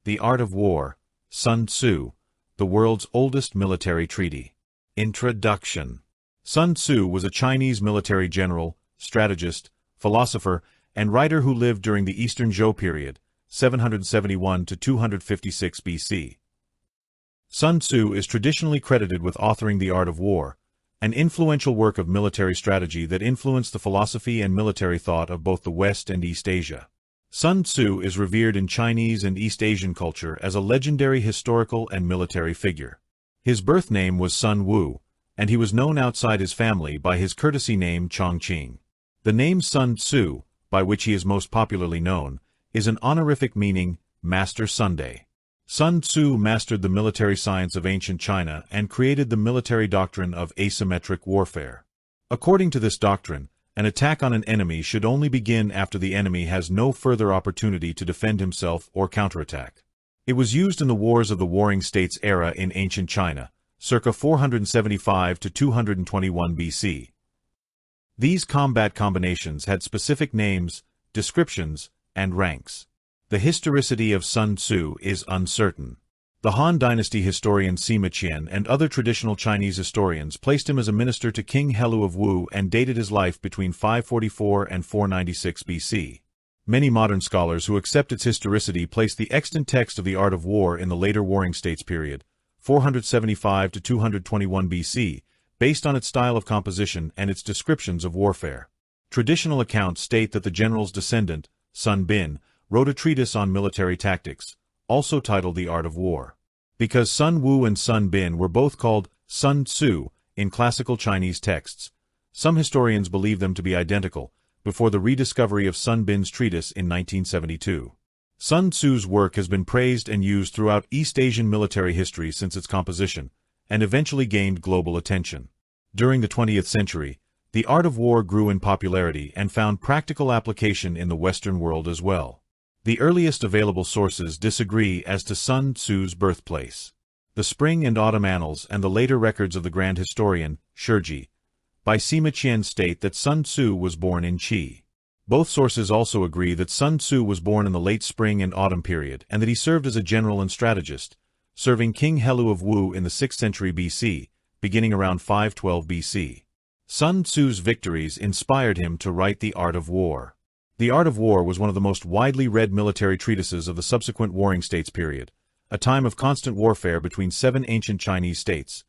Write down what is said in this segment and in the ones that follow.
The Art of War, Sun Tzu, the world's oldest military treaty. Introduction. Sun Tzu was a Chinese military general, strategist, philosopher, and writer who lived during the Eastern Zhou period, 771 to 256 BC. Sun Tzu is traditionally credited with authoring The Art of War, an influential work of military strategy that influenced the philosophy and military thought of both the West and East Asia. Sun Tzu is revered in Chinese and East Asian culture as a legendary historical and military figure. His birth name was Sun Wu, and he was known outside his family by his courtesy name Chongqing. The name Sun Tzu, by which he is most popularly known, is an honorific meaning Master Sunday. Sun Tzu mastered the military science of ancient China and created the military doctrine of asymmetric warfare. According to this doctrine, an attack on an enemy should only begin after the enemy has no further opportunity to defend himself or counterattack. It was used in the Wars of the Warring States era in ancient China, circa 475 to 221 BC. These combat combinations had specific names, descriptions, and ranks. The historicity of Sun Tzu is uncertain. The Han Dynasty historian Sima Qian and other traditional Chinese historians placed him as a minister to King Helu of Wu and dated his life between 544 and 496 BC. Many modern scholars who accept its historicity place the extant text of The Art of War in the later Warring States period, 475 to 221 BC, based on its style of composition and its descriptions of warfare. Traditional accounts state that the general's descendant, Sun Bin, wrote a treatise on military tactics, also titled The Art of War. Because Sun Wu and Sun Bin were both called Sun Tzu in classical Chinese texts, some historians believe them to be identical, before the rediscovery of Sun Bin's treatise in 1972. Sun Tzu's work has been praised and used throughout East Asian military history since its composition, and eventually gained global attention. During the 20th century, The Art of War grew in popularity and found practical application in the Western world as well. The earliest available sources disagree as to Sun Tzu's birthplace. The Spring and Autumn Annals and the later records of the Grand Historian, Shiji, by Sima Qian state that Sun Tzu was born in Qi. Both sources also agree that Sun Tzu was born in the late Spring and Autumn period and that he served as a general and strategist, serving King Helu of Wu in the 6th century BC, beginning around 512 BC. Sun Tzu's victories inspired him to write The Art of War. The Art of War was one of the most widely read military treatises of the subsequent Warring States period, a time of constant warfare between 7 ancient Chinese states: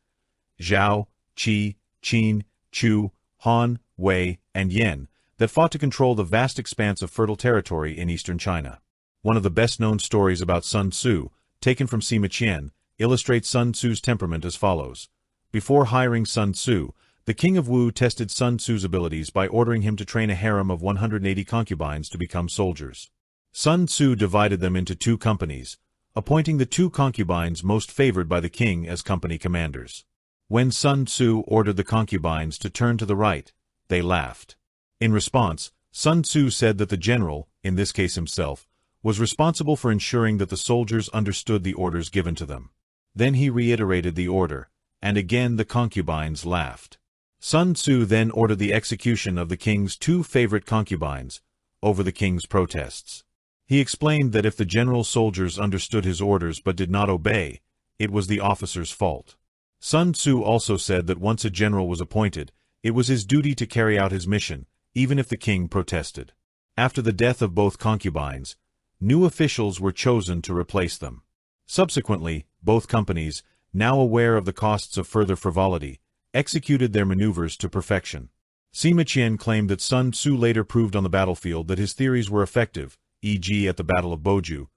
Zhao, Qi, Qin, Chu, Han, Wei, and Yan, that fought to control the vast expanse of fertile territory in eastern China. One of the best-known stories about Sun Tzu, taken from Sima Qian, illustrates Sun Tzu's temperament as follows. Before hiring Sun Tzu, the king of Wu tested Sun Tzu's abilities by ordering him to train a harem of 180 concubines to become soldiers. Sun Tzu divided them into 2 companies, appointing the 2 concubines most favored by the king as company commanders. When Sun Tzu ordered the concubines to turn to the right, they laughed. In response, Sun Tzu said that the general, in this case himself, was responsible for ensuring that the soldiers understood the orders given to them. Then he reiterated the order, and again the concubines laughed. Sun Tzu then ordered the execution of the king's 2 favorite concubines, over the king's protests. He explained that if the general's soldiers understood his orders but did not obey, it was the officer's fault. Sun Tzu also said that once a general was appointed, it was his duty to carry out his mission, even if the king protested. After the death of both concubines, new officials were chosen to replace them. Subsequently, both companies, now aware of the costs of further frivolity, executed their maneuvers to perfection. Sima Qian claimed that Sun Tzu later proved on the battlefield that his theories were effective, e.g. at the Battle of Boju,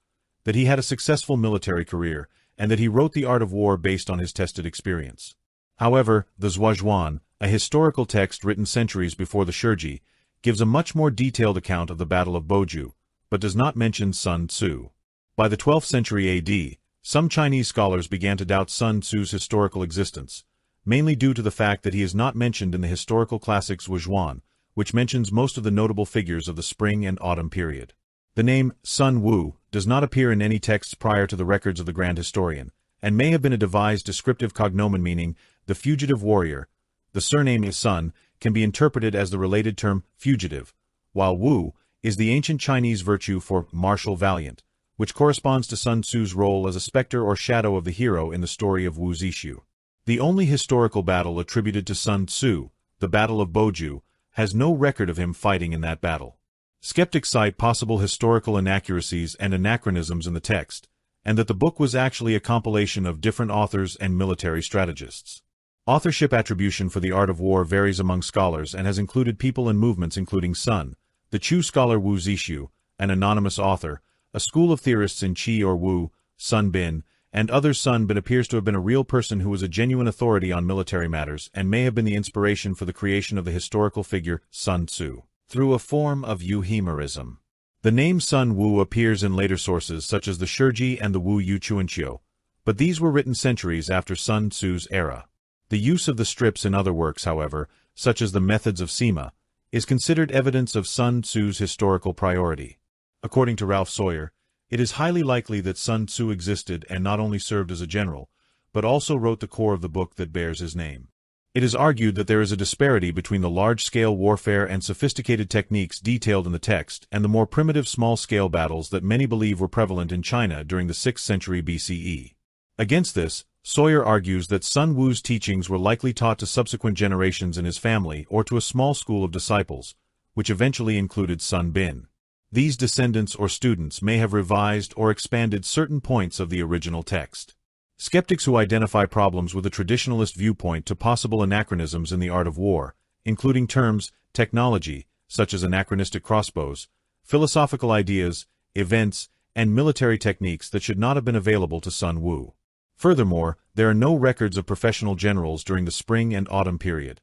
that he had a successful military career, and that he wrote The Art of War based on his tested experience. However, the Zhuazhuan, a historical text written centuries before the Shiji, gives a much more detailed account of the Battle of Boju, but does not mention Sun Tzu. By the 12th century AD, some Chinese scholars began to doubt Sun Tzu's historical existence, mainly due to the fact that he is not mentioned in the historical classic Zhuazhuan, which mentions most of the notable figures of the Spring and Autumn period. The name Sun Wu does not appear in any texts prior to the records of the Grand Historian, and may have been a devised descriptive cognomen meaning the fugitive warrior. The surname Sun can be interpreted as the related term fugitive, while Wu is the ancient Chinese virtue for martial valiant, which corresponds to Sun Tzu's role as a specter or shadow of the hero in the story of Wu Zixu. The only historical battle attributed to Sun Tzu, the Battle of Boju, has no record of him fighting in that battle. Skeptics cite possible historical inaccuracies and anachronisms in the text, and that the book was actually a compilation of different authors and military strategists. Authorship attribution for the art of war varies among scholars and has included people and movements including Sun, the Chu scholar Wu Zixu, an anonymous author, a school of theorists in Qi or Wu, Sun Bin, and others. Sun Bin appears to have been a real person who was a genuine authority on military matters and may have been the inspiration for the creation of the historical figure Sun Tzu, through a form of euhemerism. The name Sun Wu appears in later sources such as the Shiji and the Wu Yu Chuanqiu, but these were written centuries after Sun Tzu's era. The use of the strips in other works, however, such as the Methods of Sima, is considered evidence of Sun Tzu's historical priority. According to Ralph Sawyer, it is highly likely that Sun Tzu existed and not only served as a general, but also wrote the core of the book that bears his name. It is argued that there is a disparity between the large-scale warfare and sophisticated techniques detailed in the text and the more primitive small-scale battles that many believe were prevalent in China during the 6th century BCE. Against this, Sawyer argues that Sun Wu's teachings were likely taught to subsequent generations in his family or to a small school of disciples, which eventually included Sun Bin. These descendants or students may have revised or expanded certain points of the original text. Skeptics who identify problems with a traditionalist viewpoint to possible anachronisms in the art of war, including terms, technology, such as anachronistic crossbows, philosophical ideas, events, and military techniques that should not have been available to Sun Wu. Furthermore, there are no records of professional generals during the spring and autumn period.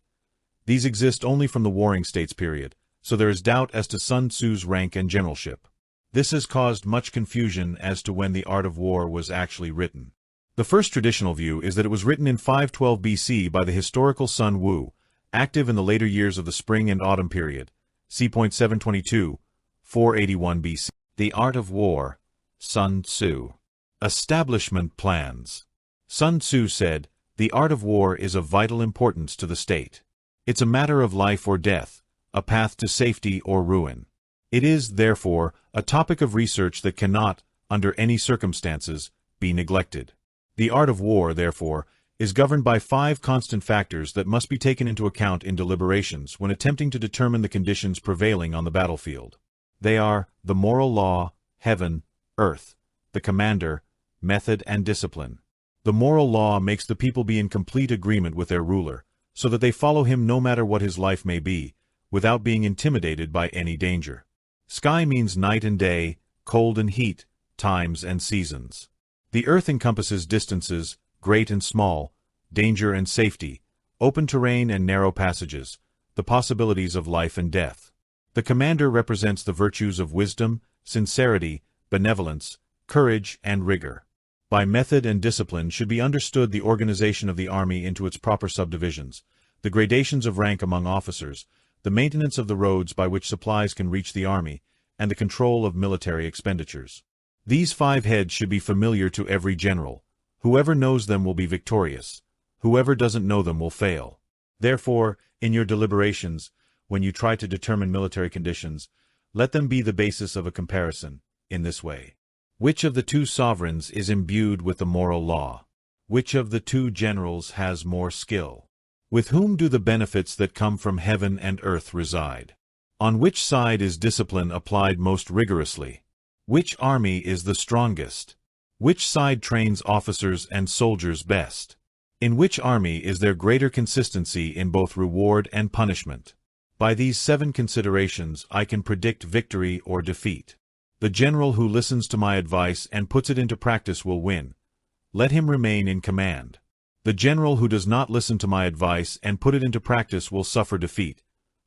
These exist only from the Warring States period, so there is doubt as to Sun Tzu's rank and generalship. This has caused much confusion as to when the art of war was actually written. The first traditional view is that it was written in 512 BC by the historical Sun Wu, active in the later years of the spring and autumn period. See point 722, 481 BC. The art of war, Sun Tzu. Establishment plans. Sun Tzu said, "The art of war is of vital importance to the state. It's a matter of life or death, a path to safety or ruin. It is, therefore, a topic of research that cannot, under any circumstances, be neglected. The art of war, therefore, is governed by 5 constant factors that must be taken into account in deliberations when attempting to determine the conditions prevailing on the battlefield. They are the moral law, heaven, earth, the commander, method and discipline. The moral law makes the people be in complete agreement with their ruler, so that they follow him no matter what his life may be, without being intimidated by any danger. Sky means night and day, cold and heat, times and seasons. The earth encompasses distances, great and small, danger and safety, open terrain and narrow passages, the possibilities of life and death. The commander represents the virtues of wisdom, sincerity, benevolence, courage, and rigor. By method and discipline should be understood the organization of the army into its proper subdivisions, the gradations of rank among officers, the maintenance of the roads by which supplies can reach the army, and the control of military expenditures. These 5 heads should be familiar to every general. Whoever knows them will be victorious. Whoever doesn't know them will fail. Therefore, in your deliberations, when you try to determine military conditions, let them be the basis of a comparison, in this way. Which of the 2 sovereigns is imbued with the moral law? Which of the 2 generals has more skill? With whom do the benefits that come from heaven and earth reside? On which side is discipline applied most rigorously? Which army is the strongest? Which side trains officers and soldiers best? In which army is there greater consistency in both reward and punishment? By these 7 considerations I can predict victory or defeat. The general who listens to my advice and puts it into practice will win. Let him remain in command. The general who does not listen to my advice and put it into practice will suffer defeat.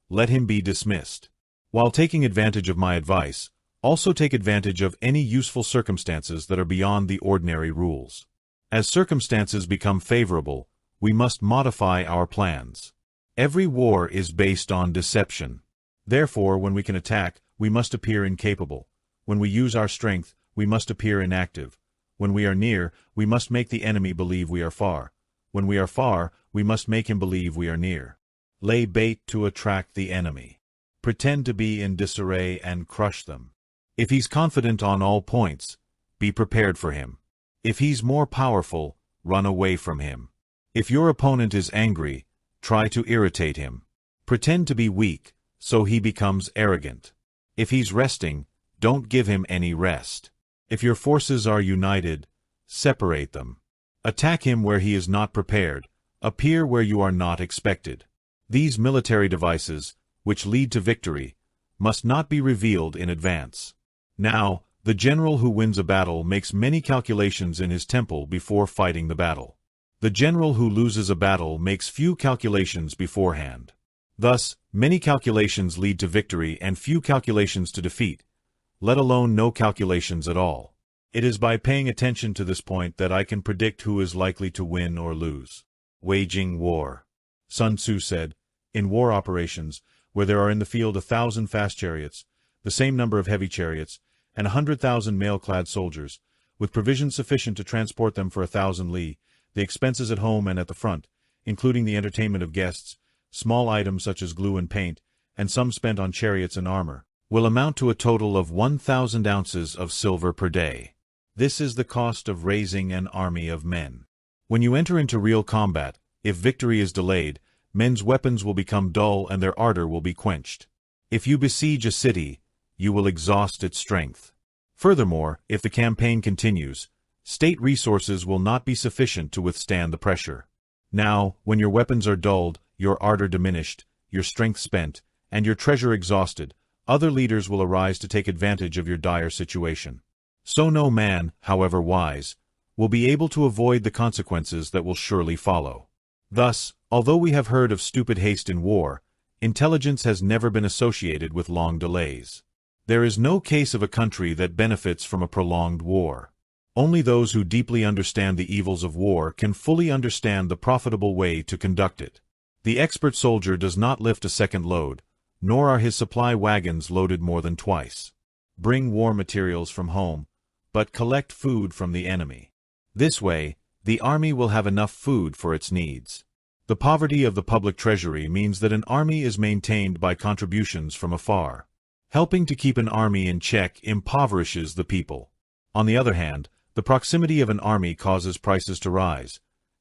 Let him be dismissed. While taking advantage of my advice, also take advantage of any useful circumstances that are beyond the ordinary rules. As circumstances become favorable, we must modify our plans. Every war is based on deception. Therefore, when we can attack, we must appear incapable. When we use our strength, we must appear inactive. When we are near, we must make the enemy believe we are far. When we are far, we must make him believe we are near. Lay bait to attract the enemy. Pretend to be in disarray and crush them. If he's confident on all points, be prepared for him. If he's more powerful, run away from him. If your opponent is angry, try to irritate him. Pretend to be weak, so he becomes arrogant. If he's resting, don't give him any rest. If your forces are united, separate them. Attack him where he is not prepared, appear where you are not expected. These military devices, which lead to victory, must not be revealed in advance. Now, the general who wins a battle makes many calculations in his temple before fighting the battle. The general who loses a battle makes few calculations beforehand. Thus, many calculations lead to victory and few calculations to defeat, let alone no calculations at all. It is by paying attention to this point that I can predict who is likely to win or lose. Waging war. Sun Tzu said, in war operations, where there are in the field 1,000 fast chariots, the same number of heavy chariots, and 100,000 mail-clad soldiers, with provisions sufficient to transport them for 1,000 li, the expenses at home and at the front, including the entertainment of guests, small items such as glue and paint, and some spent on chariots and armor, will amount to a total of 1,000 ounces of silver per day. This is the cost of raising an army of men. When you enter into real combat, if victory is delayed, men's weapons will become dull and their ardor will be quenched. If you besiege a city, you will exhaust its strength. Furthermore, if the campaign continues, state resources will not be sufficient to withstand the pressure. Now, when your weapons are dulled, your ardor diminished, your strength spent, and your treasure exhausted, other leaders will arise to take advantage of your dire situation. So no man, however wise, will be able to avoid the consequences that will surely follow. Thus, although we have heard of stupid haste in war, intelligence has never been associated with long delays. There is no case of a country that benefits from a prolonged war. Only those who deeply understand the evils of war can fully understand the profitable way to conduct it. The expert soldier does not lift a second load, nor are his supply wagons loaded more than twice. Bring war materials from home, but collect food from the enemy. This way, the army will have enough food for its needs. The poverty of the public treasury means that an army is maintained by contributions from afar. Helping to keep an army in check impoverishes the people. On the other hand, the proximity of an army causes prices to rise,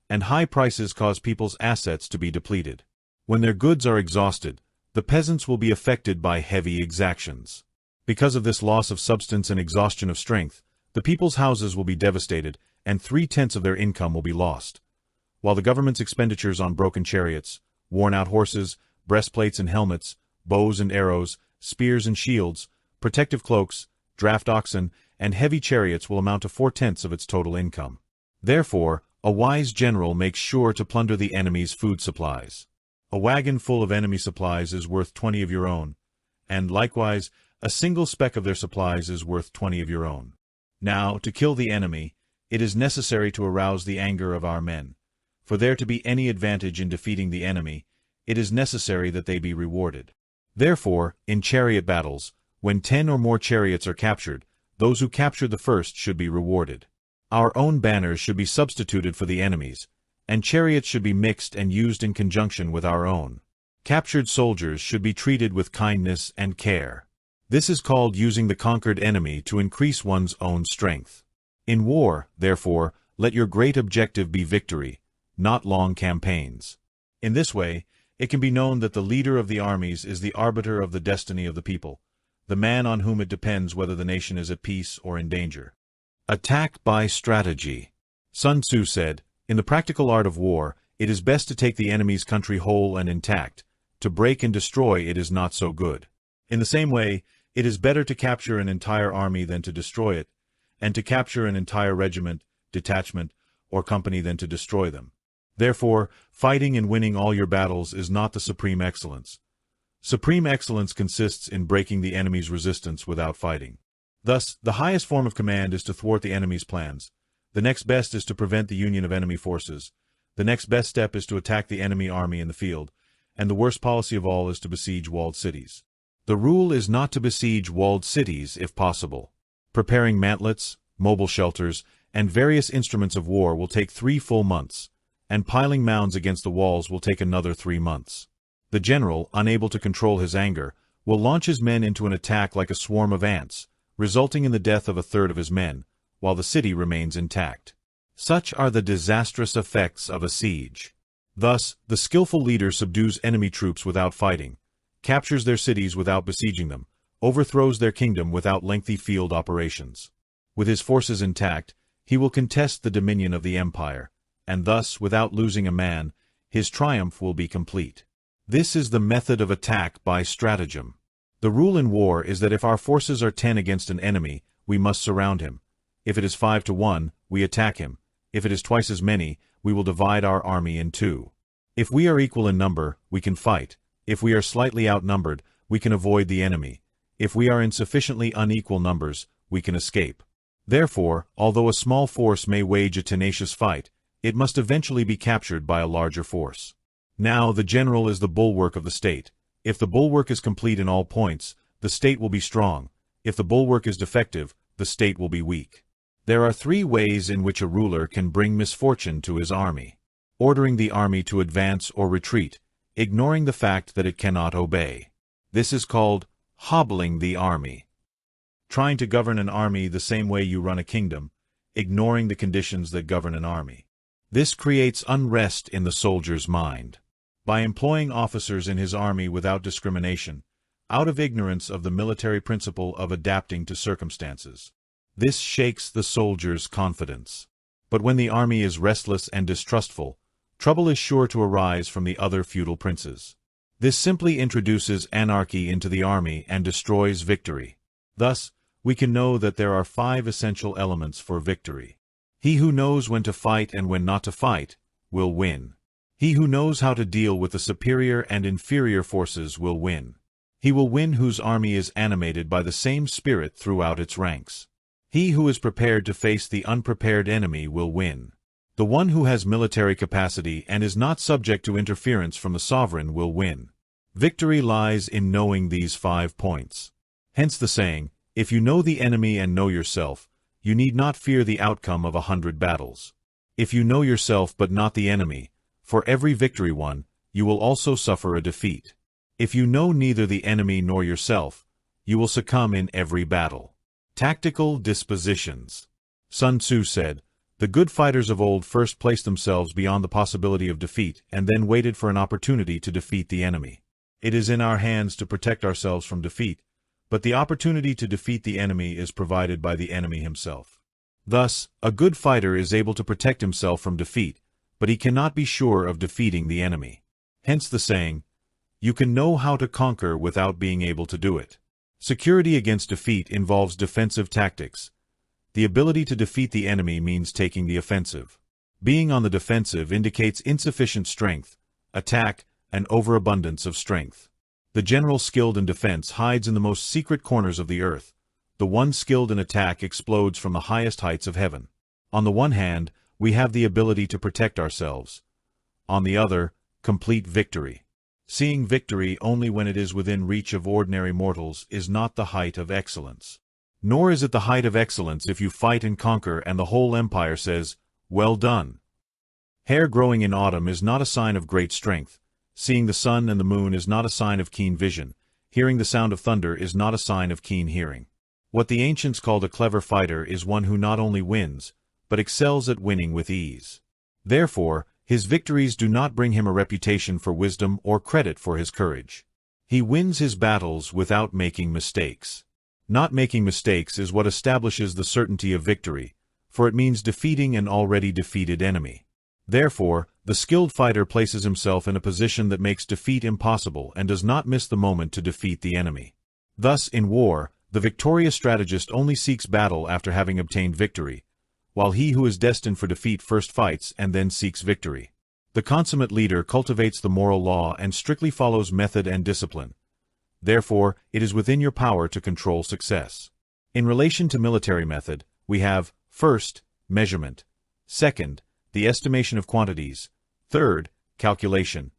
and high prices cause people's assets to be depleted. When their goods are exhausted, the peasants will be affected by heavy exactions. Because of this loss of substance and exhaustion of strength, the people's houses will be devastated, and 3/10 of their income will be lost. While the government's expenditures on broken chariots, worn-out horses, breastplates and helmets, bows and arrows, spears and shields, protective cloaks, draft oxen, and heavy chariots will amount to 4/10 of its total income. Therefore, a wise general makes sure to plunder the enemy's food supplies. A wagon full of enemy supplies is worth 20 of your own, and likewise, a single speck of their supplies is worth 20 of your own. Now, to kill the enemy, it is necessary to arouse the anger of our men. For there to be any advantage in defeating the enemy, it is necessary that they be rewarded. Therefore, in chariot battles, when 10 or more chariots are captured, those who captured the first should be rewarded. Our own banners should be substituted for the enemy's, and chariots should be mixed and used in conjunction with our own. Captured soldiers should be treated with kindness and care. This is called using the conquered enemy to increase one's own strength. In war, therefore, let your great objective be victory, not long campaigns. In this way, it can be known that the leader of the armies is the arbiter of the destiny of the people, the man on whom it depends whether the nation is at peace or in danger. Attack by strategy. Sun Tzu said, in the practical art of war, it is best to take the enemy's country whole and intact. To break and destroy it is not so good. In the same way, it is better to capture an entire army than to destroy it, and to capture an entire regiment, detachment, or company than to destroy them. Therefore, fighting and winning all your battles is not the supreme excellence. Supreme excellence consists in breaking the enemy's resistance without fighting. Thus, the highest form of command is to thwart the enemy's plans. The next best is to prevent the union of enemy forces. The next best step is to attack the enemy army in the field, and the worst policy of all is to besiege walled cities. The rule is not to besiege walled cities if possible. Preparing mantlets, mobile shelters, and various instruments of war will take 3 full months, and piling mounds against the walls will take another 3 months. The general, unable to control his anger, will launch his men into an attack like a swarm of ants, resulting in the death of 1/3 of his men, while the city remains intact. Such are the disastrous effects of a siege. Thus, the skillful leader subdues enemy troops without fighting, captures their cities without besieging them, overthrows their kingdom without lengthy field operations. With his forces intact, he will contest the dominion of the empire, and thus, without losing a man, his triumph will be complete. This is the method of attack by stratagem. The rule in war is that if our forces are 10 against an enemy, we must surround him. If it is 5 to 1, we attack him. If it is twice as many, we will divide our army in two. If we are equal in number, we can fight. If we are slightly outnumbered, we can avoid the enemy. If we are in sufficiently unequal numbers, we can escape. Therefore, although a small force may wage a tenacious fight, it must eventually be captured by a larger force. Now, the general is the bulwark of the state. If the bulwark is complete in all points, the state will be strong. If the bulwark is defective, the state will be weak. There are 3 ways in which a ruler can bring misfortune to his army: ordering the army to advance or retreat, ignoring the fact that it cannot obey. This is called hobbling the army. Trying to govern an army the same way you run a kingdom, ignoring the conditions that govern an army. This creates unrest in the soldier's mind. By employing officers in his army without discrimination, out of ignorance of the military principle of adapting to circumstances. This shakes the soldier's confidence. But when the army is restless and distrustful, trouble is sure to arise from the other feudal princes. This simply introduces anarchy into the army and destroys victory. Thus, we can know that there are 5 essential elements for victory. He who knows when to fight and when not to fight will win. He who knows how to deal with the superior and inferior forces will win. He will win whose army is animated by the same spirit throughout its ranks. He who is prepared to face the unprepared enemy will win. The one who has military capacity and is not subject to interference from the sovereign will win. Victory lies in knowing these 5 points. Hence the saying, if you know the enemy and know yourself, you need not fear the outcome of 100 battles. If you know yourself but not the enemy, for every victory won, you will also suffer a defeat. If you know neither the enemy nor yourself, you will succumb in every battle. Tactical dispositions. Sun Tzu said, "The good fighters of old first placed themselves beyond the possibility of defeat and then waited for an opportunity to defeat the enemy." It is in our hands to protect ourselves from defeat, but the opportunity to defeat the enemy is provided by the enemy himself. Thus, a good fighter is able to protect himself from defeat, but he cannot be sure of defeating the enemy. Hence the saying, you can know how to conquer without being able to do it. Security against defeat involves defensive tactics. The ability to defeat the enemy means taking the offensive. Being on the defensive indicates insufficient strength, attack, and overabundance of strength. The general skilled in defense hides in the most secret corners of the earth. The one skilled in attack explodes from the highest heights of heaven. On the one hand, we have the ability to protect ourselves. On the other, complete victory. Seeing victory only when it is within reach of ordinary mortals is not the height of excellence. Nor is it the height of excellence if you fight and conquer and the whole empire says, "Well done." Hair growing in autumn is not a sign of great strength. Seeing the sun and the moon is not a sign of keen vision. Hearing the sound of thunder is not a sign of keen hearing. What the ancients called a clever fighter is one who not only wins, but excels at winning with ease. Therefore, his victories do not bring him a reputation for wisdom or credit for his courage. He wins his battles without making mistakes. Not making mistakes is what establishes the certainty of victory, for it means defeating an already defeated enemy. Therefore, the skilled fighter places himself in a position that makes defeat impossible and does not miss the moment to defeat the enemy. Thus, in war, the victorious strategist only seeks battle after having obtained victory, while he who is destined for defeat first fights and then seeks victory. The consummate leader cultivates the moral law and strictly follows method and discipline. Therefore, it is within your power to control success. In relation to military method, we have, first, measurement; second, the estimation of quantities; third, calculation;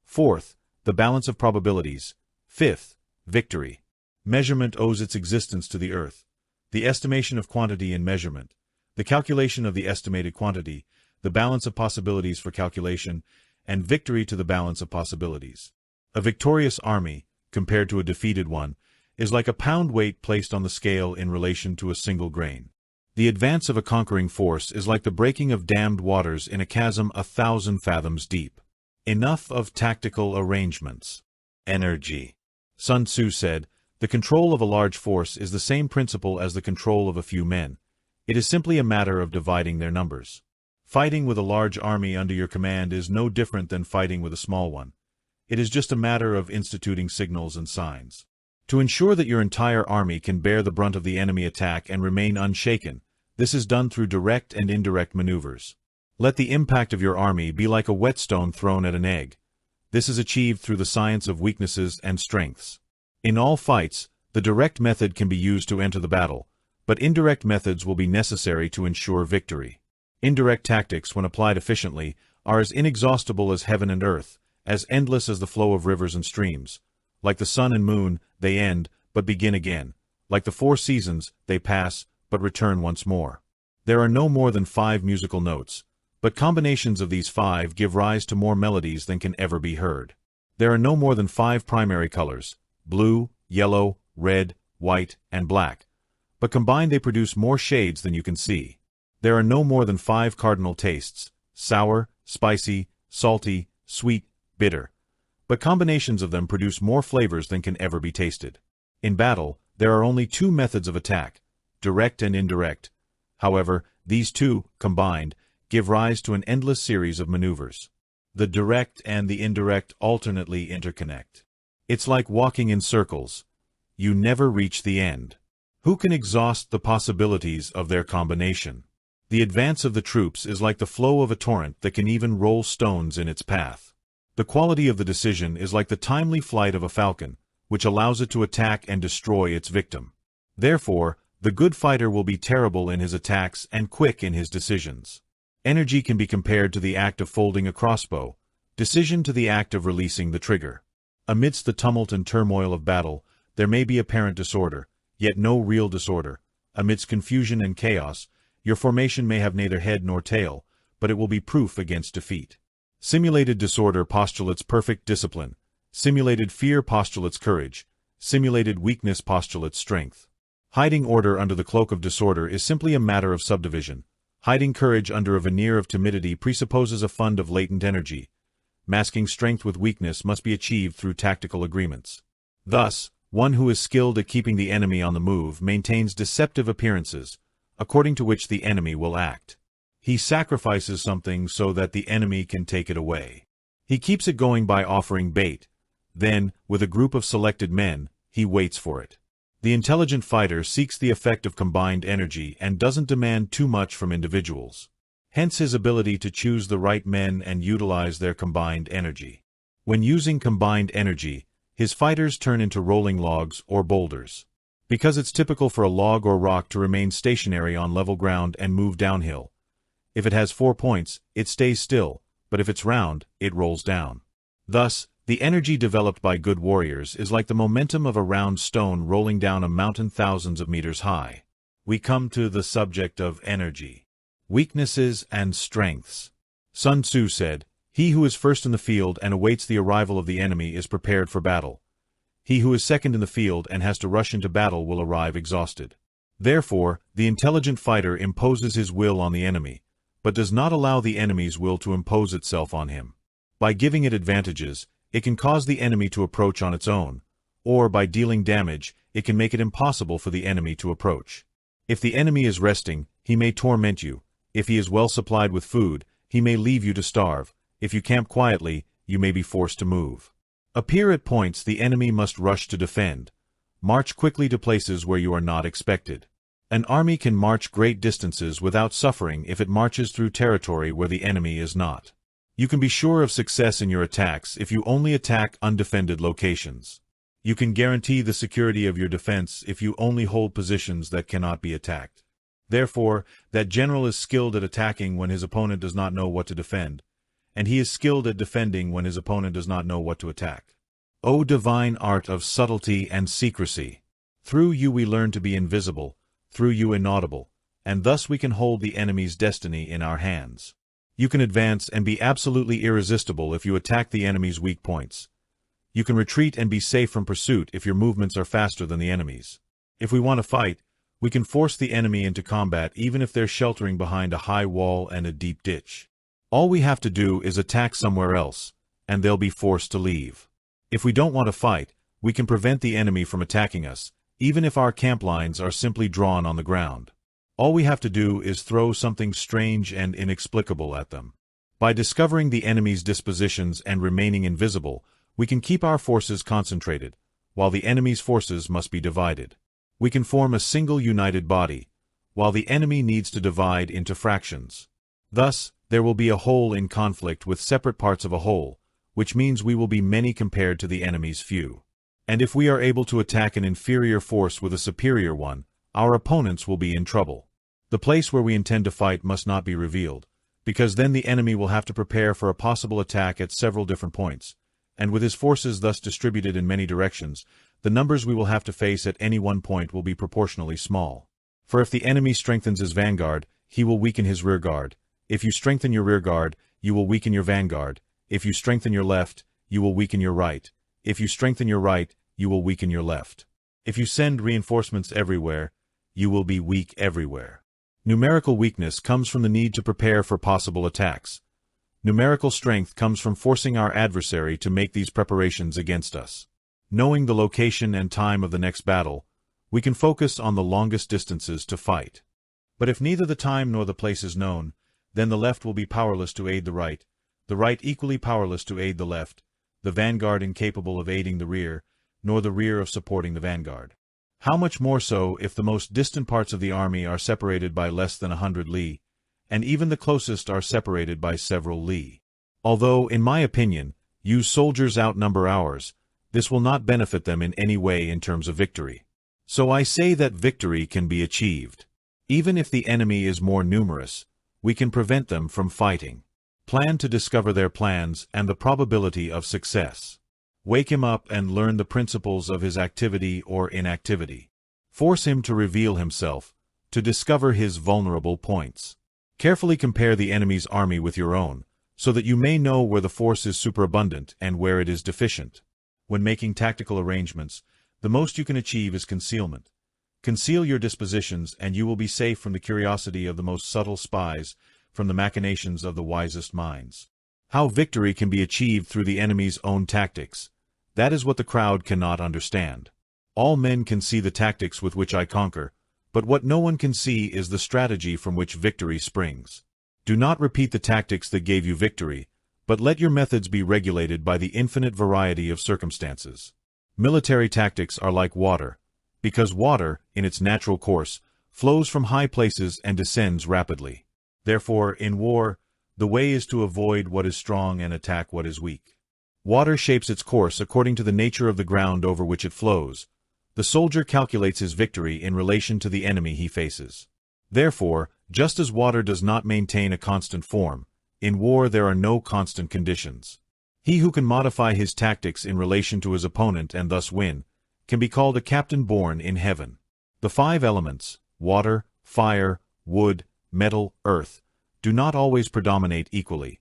fourth, the balance of probabilities; fifth, victory. Measurement owes its existence to the earth. The estimation of quantity in measurement, the calculation of the estimated quantity, the balance of possibilities for calculation, and victory to the balance of possibilities. A victorious army, compared to a defeated one, is like a pound weight placed on the scale in relation to a single grain. The advance of a conquering force is like the breaking of dammed waters in a chasm 1,000 fathoms deep. Enough of tactical arrangements. Energy. Sun Tzu said, "The control of a large force is the same principle as the control of a few men. It is simply a matter of dividing their numbers." Fighting with a large army under your command is no different than fighting with a small one. It is just a matter of instituting signals and signs. To ensure that your entire army can bear the brunt of the enemy attack and remain unshaken, this is done through direct and indirect maneuvers. Let the impact of your army be like a whetstone thrown at an egg. This is achieved through the science of weaknesses and strengths. In all fights, the direct method can be used to enter the battle, but indirect methods will be necessary to ensure victory. Indirect tactics, when applied efficiently, are as inexhaustible as heaven and earth, as endless as the flow of rivers and streams. Like the sun and moon, they end, but begin again. Like the 4 seasons, they pass, but return once more. There are no more than 5 musical notes, but combinations of these 5 give rise to more melodies than can ever be heard. There are no more than 5 primary colors: blue, yellow, red, white, and black, but combined they produce more shades than you can see. There are no more than 5 cardinal tastes: sour, spicy, salty, sweet, bitter, but combinations of them produce more flavors than can ever be tasted. In battle, there are only 2 methods of attack, direct and indirect. However, these 2, combined, give rise to an endless series of maneuvers. The direct and the indirect alternately interconnect. It's like walking in circles. You never reach the end. Who can exhaust the possibilities of their combination? The advance of the troops is like the flow of a torrent that can even roll stones in its path. The quality of the decision is like the timely flight of a falcon, which allows it to attack and destroy its victim. Therefore, the good fighter will be terrible in his attacks and quick in his decisions. Energy can be compared to the act of folding a crossbow, decision to the act of releasing the trigger. Amidst the tumult and turmoil of battle, there may be apparent disorder, yet no real disorder. Amidst confusion and chaos, your formation may have neither head nor tail, but it will be proof against defeat. Simulated disorder postulates perfect discipline. Simulated fear postulates courage. Simulated weakness postulates strength. Hiding order under the cloak of disorder is simply a matter of subdivision. Hiding courage under a veneer of timidity presupposes a fund of latent energy. Masking strength with weakness must be achieved through tactical agreements. Thus, one who is skilled at keeping the enemy on the move maintains deceptive appearances, according to which the enemy will act. He sacrifices something so that the enemy can take it away. He keeps it going by offering bait. Then, with a group of selected men, he waits for it. The intelligent fighter seeks the effect of combined energy and doesn't demand too much from individuals. Hence his ability to choose the right men and utilize their combined energy. When using combined energy, his fighters turn into rolling logs or boulders. Because it's typical for a log or rock to remain stationary on level ground and move downhill. If it has 4 points, it stays still, but if it's round, it rolls down. Thus, the energy developed by good warriors is like the momentum of a round stone rolling down a mountain thousands of meters high. We come to the subject of energy. Weaknesses and strengths. Sun Tzu said, "He who is first in the field and awaits the arrival of the enemy is prepared for battle. He who is second in the field and has to rush into battle will arrive exhausted." Therefore, the intelligent fighter imposes his will on the enemy, but does not allow the enemy's will to impose itself on him. By giving it advantages, it can cause the enemy to approach on its own, or by dealing damage, it can make it impossible for the enemy to approach. If the enemy is resting, he may torment you. If he is well supplied with food, he may leave you to starve. If you camp quietly, you may be forced to move. Appear at points the enemy must rush to defend. March quickly to places where you are not expected. An army can march great distances without suffering if it marches through territory where the enemy is not. You can be sure of success in your attacks if you only attack undefended locations. You can guarantee the security of your defense if you only hold positions that cannot be attacked. Therefore, that general is skilled at attacking when his opponent does not know what to defend, and he is skilled at defending when his opponent does not know what to attack. O divine art of subtlety and secrecy! Through you we learn to be invisible, through you inaudible, and thus we can hold the enemy's destiny in our hands. You can advance and be absolutely irresistible if you attack the enemy's weak points. You can retreat and be safe from pursuit if your movements are faster than the enemy's. If we want to fight, We can force the enemy into combat even if they're sheltering behind a high wall and a deep ditch. All we have to do is attack somewhere else, and they'll be forced to leave. If we don't want to fight, we can prevent the enemy from attacking us, even if our camp lines are simply drawn on the ground. All we have to do is throw something strange and inexplicable at them. By discovering the enemy's dispositions and remaining invisible, we can keep our forces concentrated, while the enemy's forces must be divided. We can form a single united body, while the enemy needs to divide into fractions. Thus, there will be a whole in conflict with separate parts of a whole, which means we will be many compared to the enemy's few. And if we are able to attack an inferior force with a superior one, our opponents will be in trouble. The place where we intend to fight must not be revealed, because then the enemy will have to prepare for a possible attack at several different points, and with his forces thus distributed in many directions, the numbers we will have to face at any one point will be proportionally small. For if the enemy strengthens his vanguard, he will weaken his rear guard. If you strengthen your rear guard, you will weaken your vanguard. If you strengthen your left, you will weaken your right. If you strengthen your right, you will weaken your left. If you send reinforcements everywhere, you will be weak everywhere. Numerical weakness comes from the need to prepare for possible attacks. Numerical strength comes from forcing our adversary to make these preparations against us. Knowing the location and time of the next battle, we can focus on the longest distances to fight. But if neither the time nor the place is known, then the left will be powerless to aid the right equally powerless to aid the left, the vanguard incapable of aiding the rear, nor the rear of supporting the vanguard. How much more so if the most distant parts of the army are separated by less than 100 li, and even the closest are separated by several li. Although, in my opinion, you soldiers outnumber ours, this will not benefit them in any way in terms of victory. So I say that victory can be achieved. Even if the enemy is more numerous, we can prevent them from fighting. Plan to discover their plans and the probability of success. Wake him up and learn the principles of his activity or inactivity. Force him to reveal himself, to discover his vulnerable points. Carefully compare the enemy's army with your own, so that you may know where the force is superabundant and where it is deficient. When making tactical arrangements, the most you can achieve is concealment. Conceal your dispositions and you will be safe from the curiosity of the most subtle spies, from the machinations of the wisest minds. How victory can be achieved through the enemy's own tactics. That is what the crowd cannot understand. All men can see the tactics with which I conquer, but what no one can see is the strategy from which victory springs. Do not repeat the tactics that gave you victory, but let your methods be regulated by the infinite variety of circumstances. Military tactics are like water, because water, in its natural course, flows from high places and descends rapidly. Therefore, in war, the way is to avoid what is strong and attack what is weak. Water shapes its course according to the nature of the ground over which it flows. The soldier calculates his victory in relation to the enemy he faces. Therefore, just as water does not maintain a constant form, in war there are no constant conditions. He who can modify his tactics in relation to his opponent and thus win, can be called a captain born in heaven. The 5 elements, water, fire, wood, metal, earth, do not always predominate equally.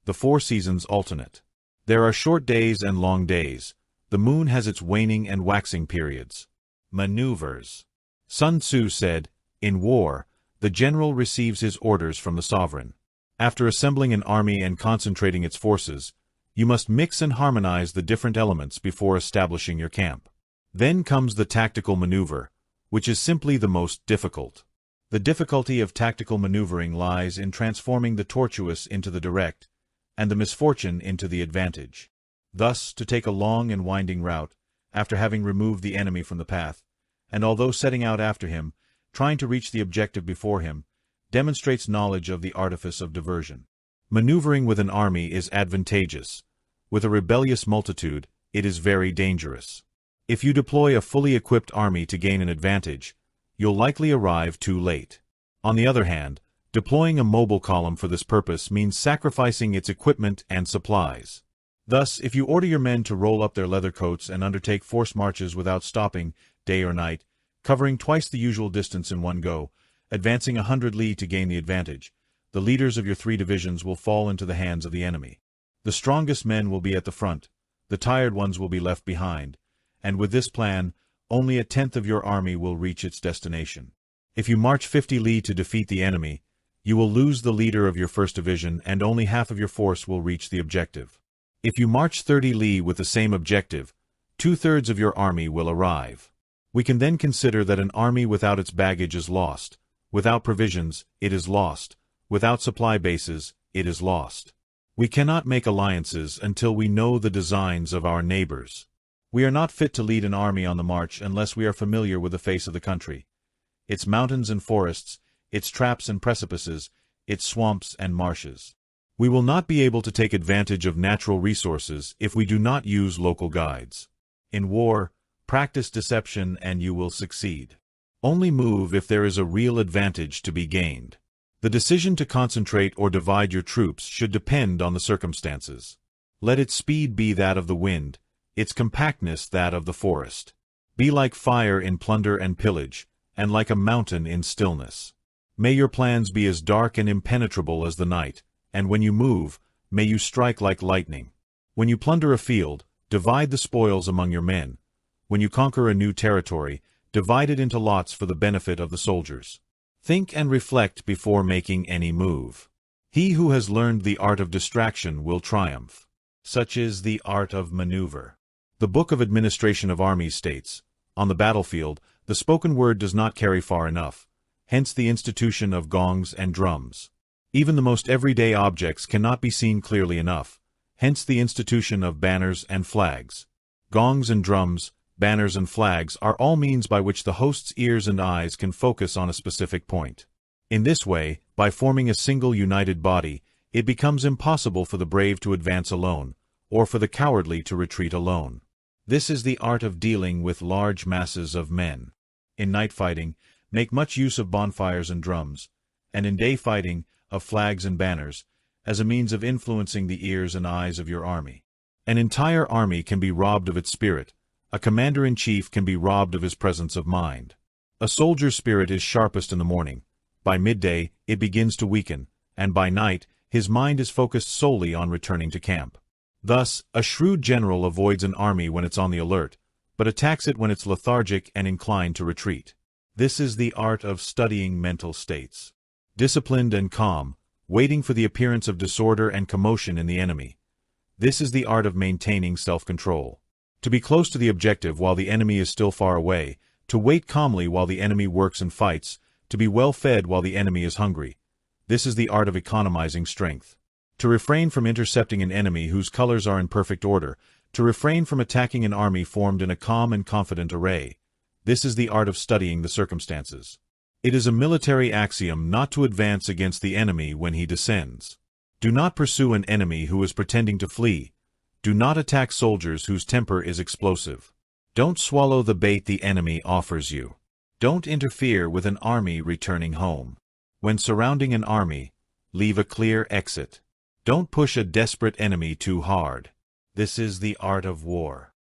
The 4 seasons alternate. There are short days and long days. The moon has its waning and waxing periods. Maneuvers. Sun Tzu said, "In war, the general receives his orders from the sovereign. After assembling an army and concentrating its forces, you must mix and harmonize the different elements before establishing your camp. Then comes the tactical maneuver, which is simply the most difficult. The difficulty of tactical maneuvering lies in transforming the tortuous into the direct, and the misfortune into the advantage. Thus, to take a long and winding route, after having removed the enemy from the path, and although setting out after him, trying to reach the objective before him, demonstrates knowledge of the artifice of diversion. Maneuvering with an army is advantageous. With a rebellious multitude, it is very dangerous. If you deploy a fully equipped army to gain an advantage, you'll likely arrive too late. On the other hand, deploying a mobile column for this purpose means sacrificing its equipment and supplies. Thus, if you order your men to roll up their leather coats and undertake forced marches without stopping, day or night, covering twice the usual distance in one go, advancing 100 li to gain the advantage, the leaders of your 3 divisions will fall into the hands of the enemy. The strongest men will be at the front, the tired ones will be left behind, and with this plan, only 1/10 of your army will reach its destination. If you march 50 li to defeat the enemy, you will lose the leader of your first division and only half of your force will reach the objective. If you march 30 li with the same objective, 2/3 of your army will arrive. We can then consider that an army without its baggage is lost. Without provisions, it is lost. Without supply bases, it is lost. We cannot make alliances until we know the designs of our neighbors. We are not fit to lead an army on the march unless we are familiar with the face of the country, its mountains and forests, its traps and precipices, its swamps and marshes. We will not be able to take advantage of natural resources if we do not use local guides. In war, practice deception and you will succeed. Only move if there is a real advantage to be gained. The decision to concentrate or divide your troops should depend on the circumstances. Let its speed be that of the wind, its compactness that of the forest. Be like fire in plunder and pillage, and like a mountain in stillness. May your plans be as dark and impenetrable as the night, and when you move, may you strike like lightning. When you plunder a field, divide the spoils among your men. When you conquer a new territory, divide it into lots for the benefit of the soldiers. Think and reflect before making any move. He who has learned the art of distraction will triumph. Such is the art of maneuver. The Book of Administration of Armies states, on the battlefield, the spoken word does not carry far enough, hence the institution of gongs and drums. Even the most everyday objects cannot be seen clearly enough, hence the institution of banners and flags. Gongs and drums, banners and flags are all means by which the host's ears and eyes can focus on a specific point. In this way, by forming a single united body, it becomes impossible for the brave to advance alone, or for the cowardly to retreat alone. This is the art of dealing with large masses of men. In night fighting, make much use of bonfires and drums, and in day fighting, of flags and banners, as a means of influencing the ears and eyes of your army. An entire army can be robbed of its spirit. A commander-in-chief can be robbed of his presence of mind. A soldier's spirit is sharpest in the morning. By midday, it begins to weaken, and by night, his mind is focused solely on returning to camp. Thus, a shrewd general avoids an army when it's on the alert, but attacks it when it's lethargic and inclined to retreat. This is the art of studying mental states. Disciplined and calm, waiting for the appearance of disorder and commotion in the enemy. This is the art of maintaining self-control. To be close to the objective while the enemy is still far away, to wait calmly while the enemy works and fights, to be well fed while the enemy is hungry. This is the art of economizing strength. To refrain from intercepting an enemy whose colors are in perfect order, to refrain from attacking an army formed in a calm and confident array. This is the art of studying the circumstances. It is a military axiom not to advance against the enemy when he descends. Do not pursue an enemy who is pretending to flee. Do not attack soldiers whose temper is explosive. Don't swallow the bait the enemy offers you. Don't interfere with an army returning home. When surrounding an army, leave a clear exit. Don't push a desperate enemy too hard. This is the art of war.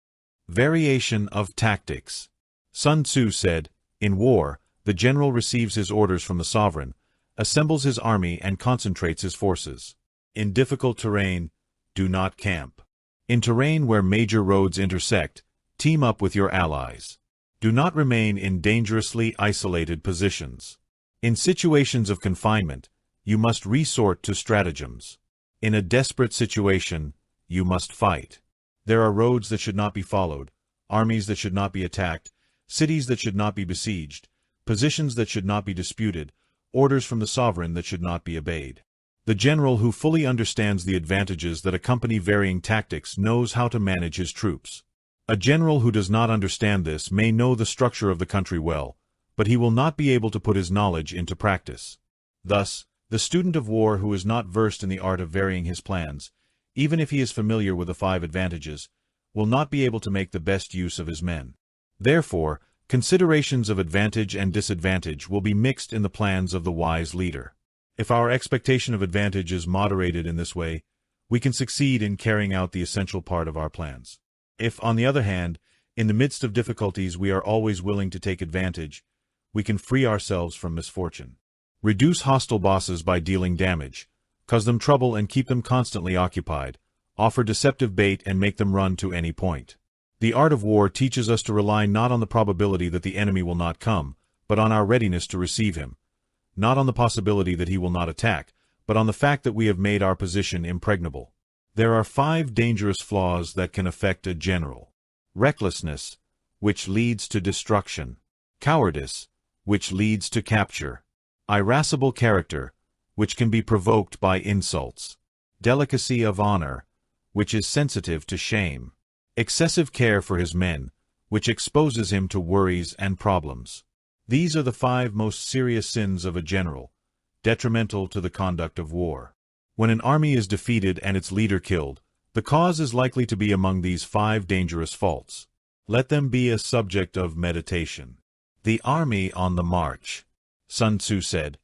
Variation of tactics. Sun Tzu said, in war, the general receives his orders from the sovereign, assembles his army and concentrates his forces. In difficult terrain, do not camp. In terrain where major roads intersect, team up with your allies. Do not remain in dangerously isolated positions. In situations of confinement, you must resort to stratagems. In a desperate situation, you must fight. There are roads that should not be followed, armies that should not be attacked, cities that should not be besieged, positions that should not be disputed, orders from the sovereign that should not be obeyed. The general who fully understands the advantages that accompany varying tactics knows how to manage his troops. A general who does not understand this may know the structure of the country well, but he will not be able to put his knowledge into practice. Thus, the student of war who is not versed in the art of varying his plans, even if he is familiar with the 5 advantages, will not be able to make the best use of his men. Therefore, considerations of advantage and disadvantage will be mixed in the plans of the wise leader. If our expectation of advantage is moderated in this way, we can succeed in carrying out the essential part of our plans. If, on the other hand, in the midst of difficulties we are always willing to take advantage, we can free ourselves from misfortune. Reduce hostile bosses by dealing damage, cause them trouble and keep them constantly occupied, offer deceptive bait and make them run to any point. The art of war teaches us to rely not on the probability that the enemy will not come, but on our readiness to receive him. Not on the possibility that he will not attack, but on the fact that we have made our position impregnable. There are 5 dangerous flaws that can affect a general. Recklessness, which leads to destruction. Cowardice, which leads to capture. Irascible character, which can be provoked by insults. Delicacy of honor, which is sensitive to shame. Excessive care for his men, which exposes him to worries and problems. These are the 5 most serious sins of a general, detrimental to the conduct of war. When an army is defeated and its leader killed, the cause is likely to be among these 5 dangerous faults. Let them be a subject of meditation. The army on the march. Sun Tzu said,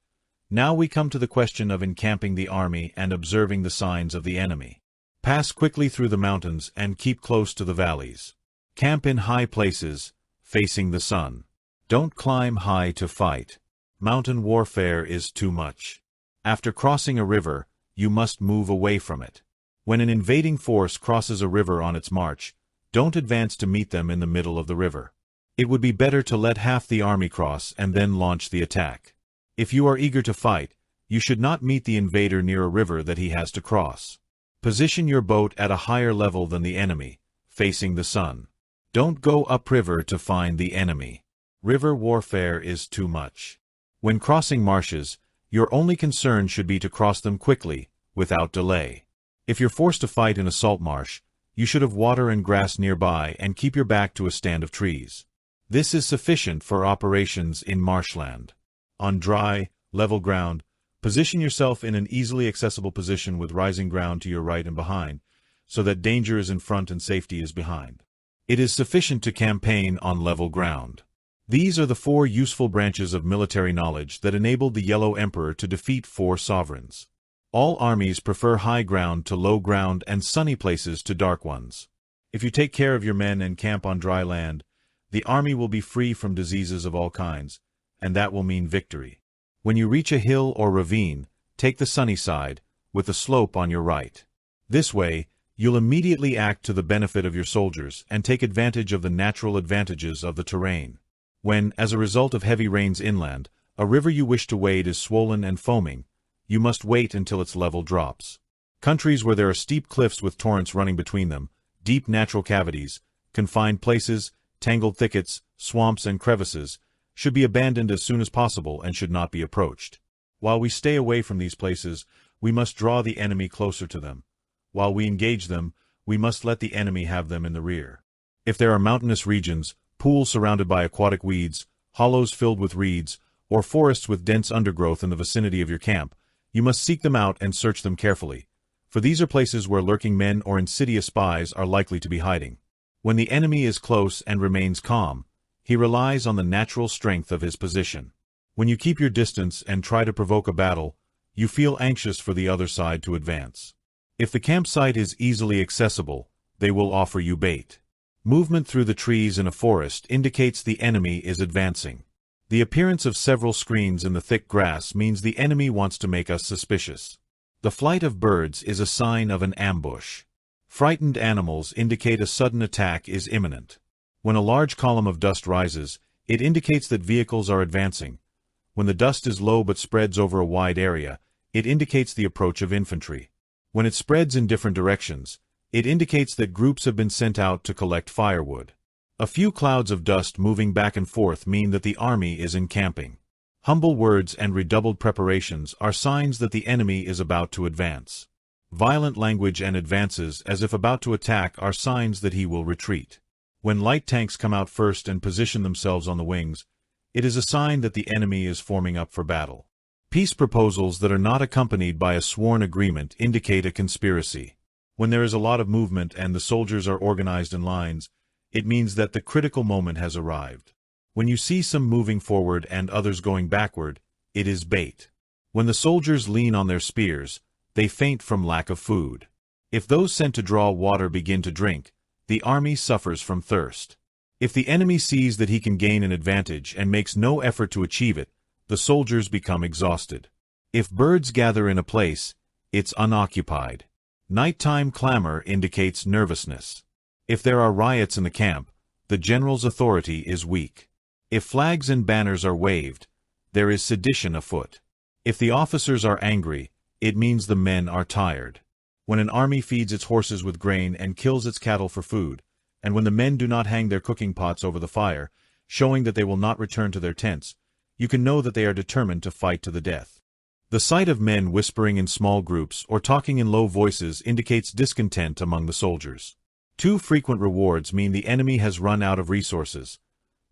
"Now we come to the question of encamping the army and observing the signs of the enemy. Pass quickly through the mountains and keep close to the valleys. Camp in high places, facing the sun. Don't climb high to fight. Mountain warfare is too much. After crossing a river, you must move away from it. When an invading force crosses a river on its march, don't advance to meet them in the middle of the river. It would be better to let half the army cross and then launch the attack. If you are eager to fight, you should not meet the invader near a river that he has to cross. Position your boat at a higher level than the enemy, facing the sun. Don't go upriver to find the enemy. River warfare is too much. When crossing marshes, your only concern should be to cross them quickly, without delay. If you're forced to fight in a salt marsh, you should have water and grass nearby and keep your back to a stand of trees. This is sufficient for operations in marshland. On dry, level ground, position yourself in an easily accessible position with rising ground to your right and behind, so that danger is in front and safety is behind. It is sufficient to campaign on level ground. These are the 4 useful branches of military knowledge that enabled the Yellow Emperor to defeat 4 sovereigns. All armies prefer high ground to low ground and sunny places to dark ones. If you take care of your men and camp on dry land, the army will be free from diseases of all kinds, and that will mean victory. When you reach a hill or ravine, take the sunny side, with the slope on your right. This way, you'll immediately act to the benefit of your soldiers and take advantage of the natural advantages of the terrain. When, as a result of heavy rains inland, a river you wish to wade is swollen and foaming, you must wait until its level drops. Countries where there are steep cliffs with torrents running between them, deep natural cavities, confined places, tangled thickets, swamps and crevices, should be abandoned as soon as possible and should not be approached. While we stay away from these places, we must draw the enemy closer to them. While we engage them, we must let the enemy have them in the rear. If there are mountainous regions, pools surrounded by aquatic weeds, hollows filled with reeds, or forests with dense undergrowth in the vicinity of your camp, you must seek them out and search them carefully, for these are places where lurking men or insidious spies are likely to be hiding. When the enemy is close and remains calm, he relies on the natural strength of his position. When you keep your distance and try to provoke a battle, you feel anxious for the other side to advance. If the campsite is easily accessible, they will offer you bait. Movement through the trees in a forest indicates the enemy is advancing. The appearance of several screens in the thick grass means the enemy wants to make us suspicious. The flight of birds is a sign of an ambush. Frightened animals indicate a sudden attack is imminent. When a large column of dust rises, it indicates that vehicles are advancing. When the dust is low but spreads over a wide area, it indicates the approach of infantry. When it spreads in different directions, it indicates that groups have been sent out to collect firewood. A few clouds of dust moving back and forth mean that the army is encamping. Humble words and redoubled preparations are signs that the enemy is about to advance. Violent language and advances as if about to attack are signs that he will retreat. When light tanks come out first and position themselves on the wings, it is a sign that the enemy is forming up for battle. Peace proposals that are not accompanied by a sworn agreement indicate a conspiracy. When there is a lot of movement and the soldiers are organized in lines, it means that the critical moment has arrived. When you see some moving forward and others going backward, it is bait. When the soldiers lean on their spears, they faint from lack of food. If those sent to draw water begin to drink, the army suffers from thirst. If the enemy sees that he can gain an advantage and makes no effort to achieve it, the soldiers become exhausted. If birds gather in a place, it's unoccupied. Nighttime clamor indicates nervousness. If there are riots in the camp, the general's authority is weak. If flags and banners are waved, there is sedition afoot. If the officers are angry, it means the men are tired. When an army feeds its horses with grain and kills its cattle for food, and when the men do not hang their cooking pots over the fire, showing that they will not return to their tents, you can know that they are determined to fight to the death. The sight of men whispering in small groups or talking in low voices indicates discontent among the soldiers. Too frequent rewards mean the enemy has run out of resources.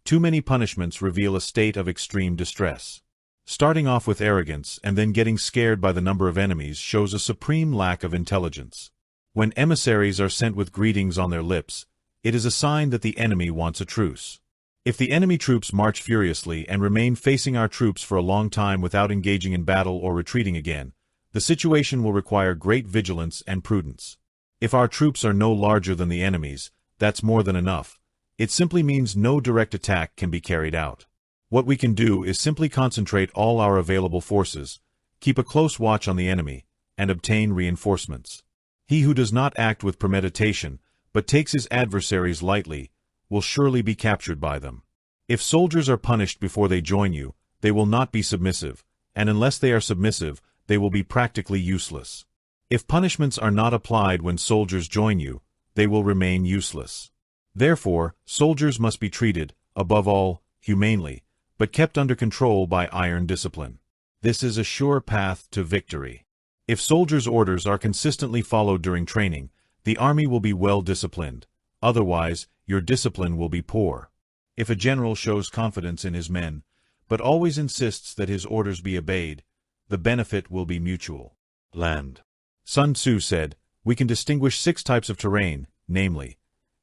Too many punishments reveal a state of extreme distress. Starting off with arrogance and then getting scared by the number of enemies shows a supreme lack of intelligence. When emissaries are sent with greetings on their lips, it is a sign that the enemy wants a truce. If the enemy troops march furiously and remain facing our troops for a long time without engaging in battle or retreating again, the situation will require great vigilance and prudence. If our troops are no larger than the enemy's, that's more than enough. It simply means no direct attack can be carried out. What we can do is simply concentrate all our available forces, keep a close watch on the enemy, and obtain reinforcements. He who does not act with premeditation, but takes his adversaries lightly, will surely be captured by them. If soldiers are punished before they join you, they will not be submissive, and unless they are submissive, they will be practically useless. If punishments are not applied when soldiers join you, they will remain useless. Therefore, soldiers must be treated, above all, humanely, but kept under control by iron discipline. This is a sure path to victory. If soldiers' orders are consistently followed during training, the army will be well disciplined. Otherwise, your discipline will be poor. If a general shows confidence in his men, but always insists that his orders be obeyed, the benefit will be mutual. Land. Sun Tzu said, "We can distinguish 6 types of terrain, namely,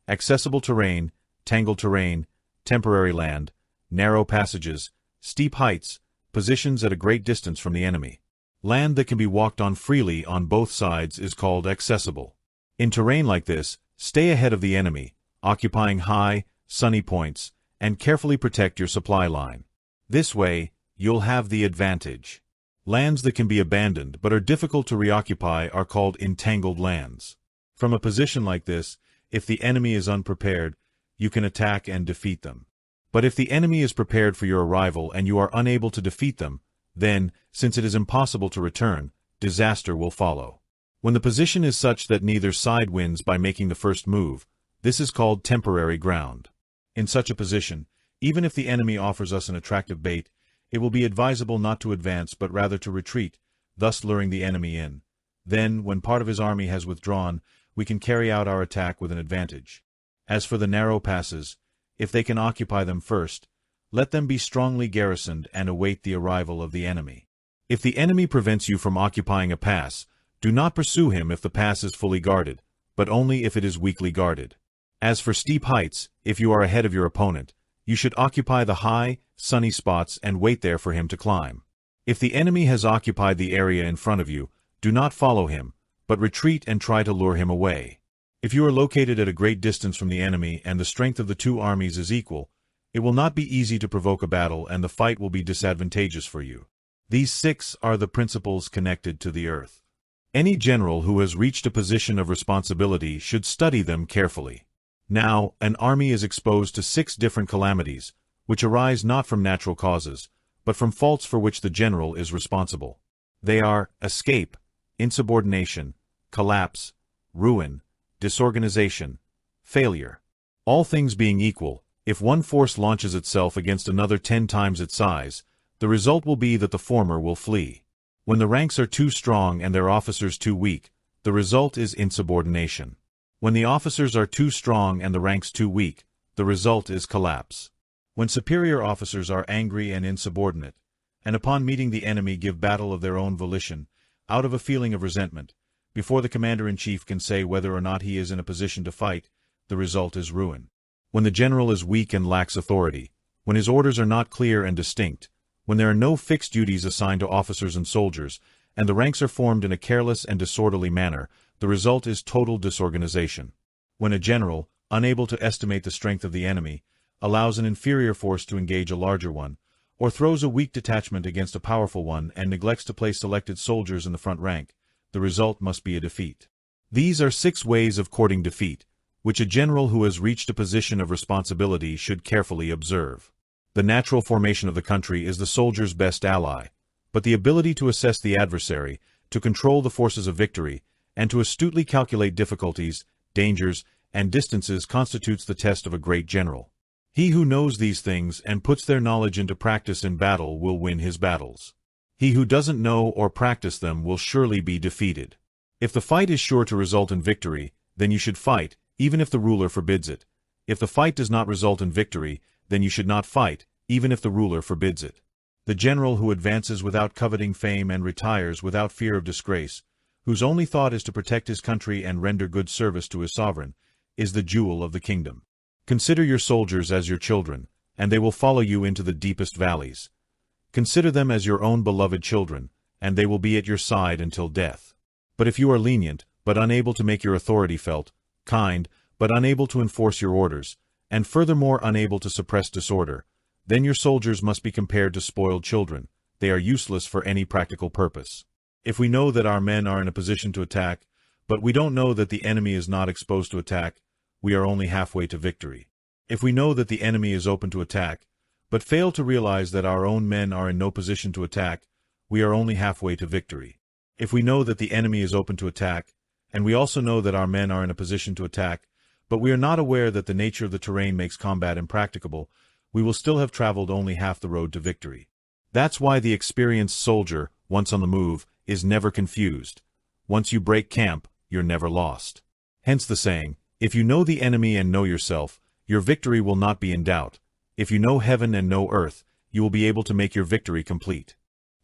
accessible terrain, tangled terrain, temporary land, narrow passages, steep heights, positions at a great distance from the enemy. Land that can be walked on freely on both sides is called accessible. In terrain like this, stay ahead of the enemy, occupying high, sunny points, and carefully protect your supply line. This way, you'll have the advantage. Lands that can be abandoned but are difficult to reoccupy are called entangled lands. From a position like this, if the enemy is unprepared, you can attack and defeat them. But if the enemy is prepared for your arrival and you are unable to defeat them, then, since it is impossible to return, disaster will follow. When the position is such that neither side wins by making the first move, this is called temporary ground. In such a position, even if the enemy offers us an attractive bait, it will be advisable not to advance but rather to retreat, thus luring the enemy in. Then, when part of his army has withdrawn, we can carry out our attack with an advantage. As for the narrow passes, if they can occupy them first, let them be strongly garrisoned and await the arrival of the enemy. If the enemy prevents you from occupying a pass, do not pursue him if the pass is fully guarded, but only if it is weakly guarded. As for steep heights, if you are ahead of your opponent, you should occupy the high, sunny spots and wait there for him to climb. If the enemy has occupied the area in front of you, do not follow him, but retreat and try to lure him away. If you are located at a great distance from the enemy and the strength of the two armies is equal, it will not be easy to provoke a battle and the fight will be disadvantageous for you. These 6 are the principles connected to the earth. Any general who has reached a position of responsibility should study them carefully. Now, an army is exposed to 6 different calamities, which arise not from natural causes, but from faults for which the general is responsible. They are escape, insubordination, collapse, ruin, disorganization, failure. All things being equal, if one force launches itself against another 10 times its size, the result will be that the former will flee. When the ranks are too strong and their officers too weak, the result is insubordination. When the officers are too strong and the ranks too weak, the result is collapse. When superior officers are angry and insubordinate, and upon meeting the enemy give battle of their own volition, out of a feeling of resentment, before the commander-in-chief can say whether or not he is in a position to fight, the result is ruin. When the general is weak and lacks authority, when his orders are not clear and distinct, when there are no fixed duties assigned to officers and soldiers, and the ranks are formed in a careless and disorderly manner, the result is total disorganization. When a general, unable to estimate the strength of the enemy, allows an inferior force to engage a larger one, or throws a weak detachment against a powerful one and neglects to place selected soldiers in the front rank, the result must be a defeat. These are 6 ways of courting defeat, which a general who has reached a position of responsibility should carefully observe. The natural formation of the country is the soldier's best ally, but the ability to assess the adversary, to control the forces of victory, and to astutely calculate difficulties, dangers, and distances constitutes the test of a great general. He who knows these things and puts their knowledge into practice in battle will win his battles. He who doesn't know or practice them will surely be defeated. If the fight is sure to result in victory, then you should fight, even if the ruler forbids it. If the fight does not result in victory, then you should not fight, even if the ruler forbids it. The general who advances without coveting fame and retires without fear of disgrace, whose only thought is to protect his country and render good service to his sovereign, is the jewel of the kingdom. Consider your soldiers as your children, and they will follow you into the deepest valleys. Consider them as your own beloved children, and they will be at your side until death. But if you are lenient, but unable to make your authority felt, kind, but unable to enforce your orders, and furthermore unable to suppress disorder, then your soldiers must be compared to spoiled children. They are useless for any practical purpose. If we know that our men are in a position to attack, but we don't know that the enemy is not exposed to attack, we are only halfway to victory. If we know that the enemy is open to attack, but fail to realize that our own men are in no position to attack, we are only halfway to victory. If we know that the enemy is open to attack, and we also know that our men are in a position to attack, but we are not aware that the nature of the terrain makes combat impracticable, we will still have traveled only half the road to victory. That's why the experienced soldier, once on the move, is never confused. Once you break camp, you're never lost. Hence the saying, if you know the enemy and know yourself, your victory will not be in doubt. If you know heaven and know earth, you will be able to make your victory complete.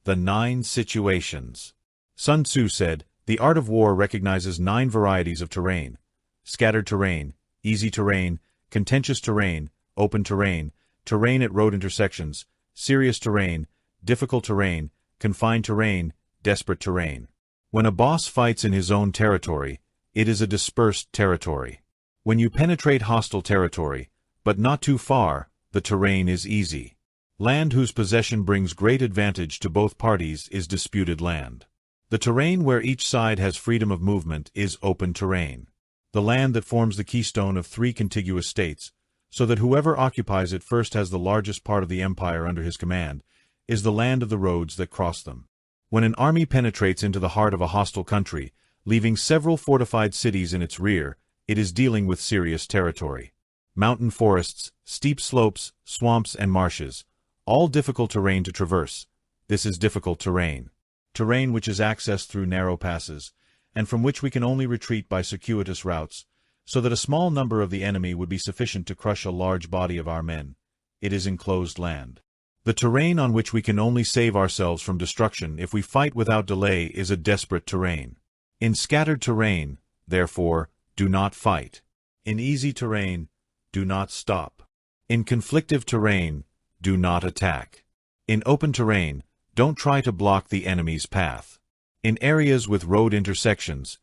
The 9 situations. Sun Tzu said, the art of war recognizes 9 varieties of terrain: scattered terrain, easy terrain, contentious terrain, open terrain, terrain at road intersections, serious terrain, difficult terrain, confined terrain, desperate terrain. When a boss fights in his own territory, it is a dispersed territory. When you penetrate hostile territory, but not too far, the terrain is easy. Land whose possession brings great advantage to both parties is disputed land. The terrain where each side has freedom of movement is open terrain. The land that forms the keystone of 3 contiguous states, so that whoever occupies it first has the largest part of the empire under his command, is the land of the roads that cross them. When an army penetrates into the heart of a hostile country, leaving several fortified cities in its rear, it is dealing with serious territory. Mountain forests, steep slopes, swamps, and marshes, all difficult terrain to traverse. This is difficult terrain. Terrain which is accessed through narrow passes, and from which we can only retreat by circuitous routes, so that a small number of the enemy would be sufficient to crush a large body of our men. It is enclosed land. The terrain on which we can only save ourselves from destruction if we fight without delay is a desperate terrain. In scattered terrain, therefore, do not fight. In easy terrain, do not stop. In conflictive terrain, do not attack. In open terrain, don't try to block the enemy's path. In areas with road intersections,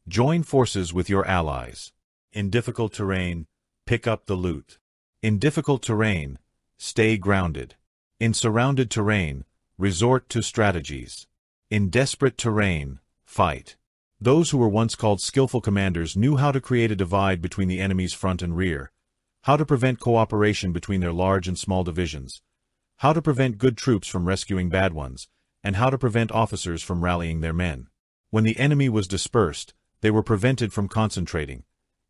join forces with your allies. In difficult terrain, pick up the loot. In difficult terrain, stay grounded. In surrounded terrain, resort to strategies. In desperate terrain, fight. Those who were once called skillful commanders knew how to create a divide between the enemy's front and rear, how to prevent cooperation between their large and small divisions, how to prevent good troops from rescuing bad ones, and how to prevent officers from rallying their men. When the enemy was dispersed, they were prevented from concentrating.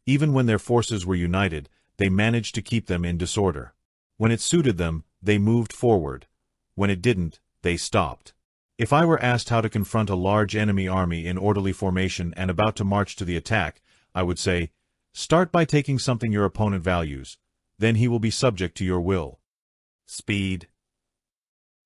Even when their forces were united, they managed to keep them in disorder. When it suited them, they moved forward. When it didn't, they stopped. If I were asked how to confront a large enemy army in orderly formation and about to march to the attack, I would say, start by taking something your opponent values. Then he will be subject to your will. Speed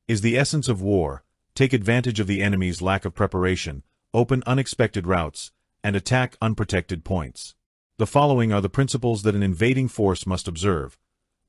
is the essence of war. Take advantage of the enemy's lack of preparation, open unexpected routes, and attack unprotected points. The following are the principles that an invading force must observe.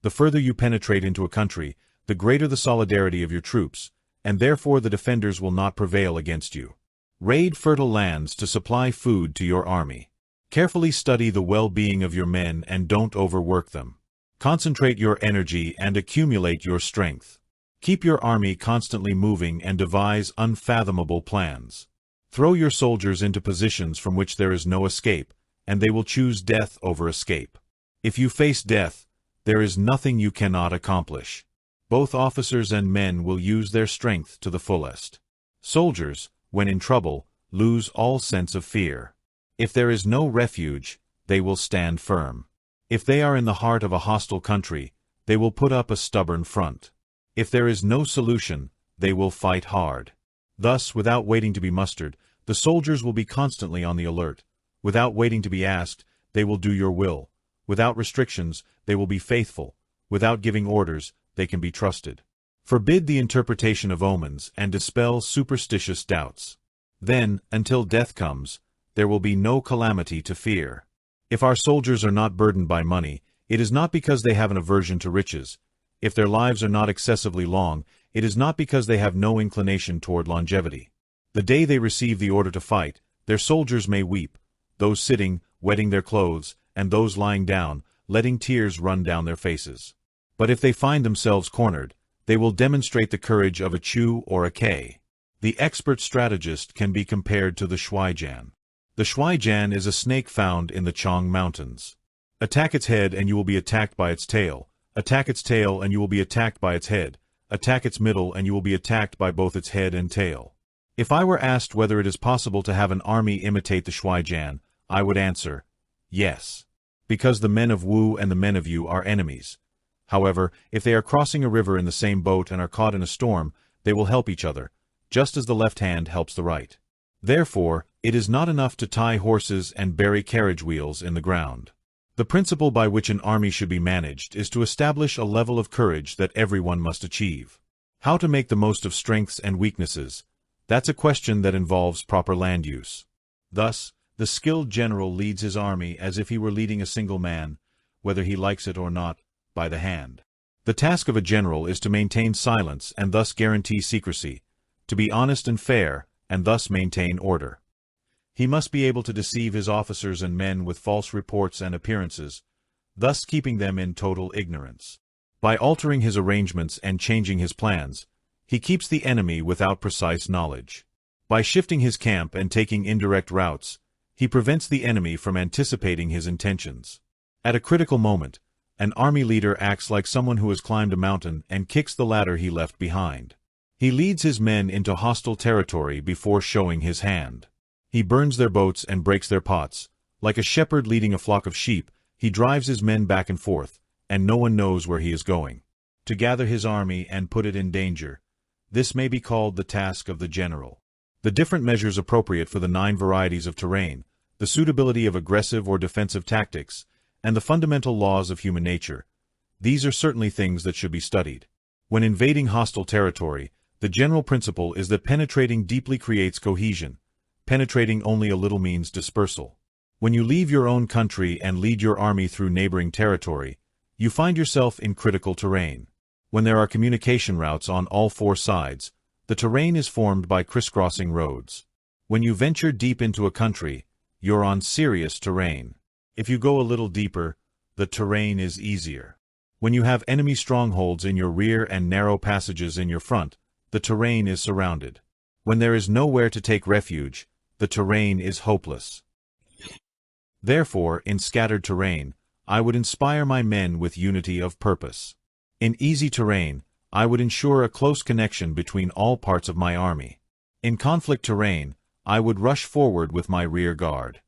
The further you penetrate into a country, the greater the solidarity of your troops, and therefore the defenders will not prevail against you. Raid fertile lands to supply food to your army. Carefully study the well-being of your men and don't overwork them. Concentrate your energy and accumulate your strength. Keep your army constantly moving and devise unfathomable plans. Throw your soldiers into positions from which there is no escape, and they will choose death over escape. If you face death, there is nothing you cannot accomplish. Both officers and men will use their strength to the fullest. Soldiers, when in trouble, lose all sense of fear. If there is no refuge, they will stand firm. If they are in the heart of a hostile country, they will put up a stubborn front. If there is no solution, they will fight hard. Thus, without waiting to be mustered, the soldiers will be constantly on the alert. Without waiting to be asked, they will do your will. Without restrictions, they will be faithful. Without giving orders, they can be trusted. Forbid the interpretation of omens and dispel superstitious doubts. Then, until death comes, there will be no calamity to fear. If our soldiers are not burdened by money, it is not because they have an aversion to riches. If their lives are not excessively long, it is not because they have no inclination toward longevity. The day they receive the order to fight, their soldiers may weep, those sitting, wetting their clothes, and those lying down, letting tears run down their faces. But if they find themselves cornered, they will demonstrate the courage of a Chu or a K. The expert strategist can be compared to the Shuaijian. The Shuaijian is a snake found in the Chang Mountains. Attack its head and you will be attacked by its tail. Attack its tail and you will be attacked by its head. Attack its middle and you will be attacked by both its head and tail. If I were asked whether it is possible to have an army imitate the Shuaijian, I would answer, yes. Because the men of Wu and the men of Yu are enemies. However, if they are crossing a river in the same boat and are caught in a storm, they will help each other, just as the left hand helps the right. Therefore, it is not enough to tie horses and bury carriage wheels in the ground. The principle by which an army should be managed is to establish a level of courage that everyone must achieve. How to make the most of strengths and weaknesses, that's a question that involves proper land use. Thus, the skilled general leads his army as if he were leading a single man, whether he likes it or not, by the hand. The task of a general is to maintain silence and thus guarantee secrecy, to be honest and fair, and thus maintain order. He must be able to deceive his officers and men with false reports and appearances, thus keeping them in total ignorance. By altering his arrangements and changing his plans, he keeps the enemy without precise knowledge. By shifting his camp and taking indirect routes, he prevents the enemy from anticipating his intentions. At a critical moment, an army leader acts like someone who has climbed a mountain and kicks the ladder he left behind. He leads his men into hostile territory before showing his hand. He burns their boats and breaks their pots. Like a shepherd leading a flock of sheep, he drives his men back and forth, and no one knows where he is going. To gather his army and put it in danger, this may be called the task of the general. The different measures appropriate for the 9 varieties of terrain, the suitability of aggressive or defensive tactics, and the fundamental laws of human nature, these are certainly things that should be studied. When invading hostile territory, the general principle is that penetrating deeply creates cohesion. Penetrating only a little means dispersal. When you leave your own country and lead your army through neighboring territory, you find yourself in critical terrain. When there are communication routes on all 4 sides, the terrain is formed by crisscrossing roads. When you venture deep into a country, you're on serious terrain. If you go a little deeper, the terrain is easier. When you have enemy strongholds in your rear and narrow passages in your front, the terrain is surrounded. When there is nowhere to take refuge, the terrain is hopeless. Therefore, in scattered terrain, I would inspire my men with unity of purpose. In easy terrain, I would ensure a close connection between all parts of my army. In conflict terrain, I would rush forward with my rear guard.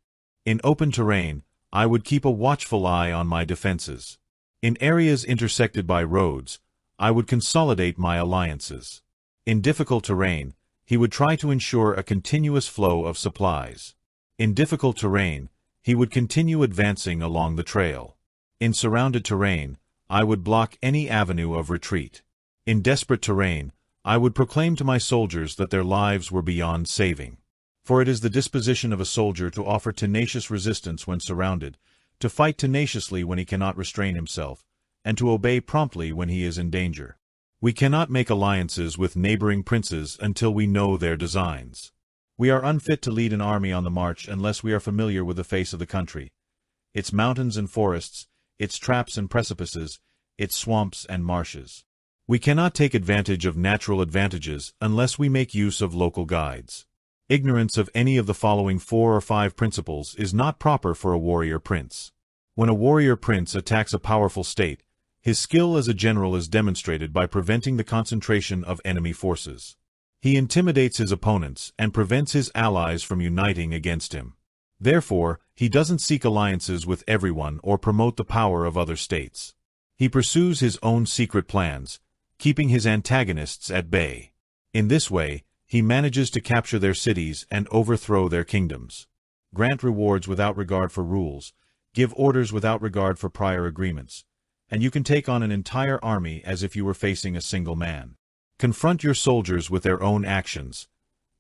In open terrain, I would keep a watchful eye on my defenses. In areas intersected by roads, I would consolidate my alliances. In difficult terrain, he would try to ensure a continuous flow of supplies. In difficult terrain, he would continue advancing along the trail. In surrounded terrain, I would block any avenue of retreat. In desperate terrain, I would proclaim to my soldiers that their lives were beyond saving. For it is the disposition of a soldier to offer tenacious resistance when surrounded, to fight tenaciously when he cannot restrain himself, and to obey promptly when he is in danger. We cannot make alliances with neighboring princes until we know their designs. We are unfit to lead an army on the march unless we are familiar with the face of the country, its mountains and forests, its traps and precipices, its swamps and marshes. We cannot take advantage of natural advantages unless we make use of local guides. Ignorance of any of the following 4 or 5 principles is not proper for a warrior prince. When a warrior prince attacks a powerful state, His skill as a general is demonstrated by preventing the concentration of enemy forces. He intimidates his opponents and prevents his allies from uniting against him. Therefore, he doesn't seek alliances with everyone or promote the power of other states. He pursues his own secret plans, keeping his antagonists at bay. In this way, he manages to capture their cities and overthrow their kingdoms. Grant rewards without regard for rules, give orders without regard for prior agreements, and you can take on an entire army as if you were facing a single man. Confront your soldiers with their own actions.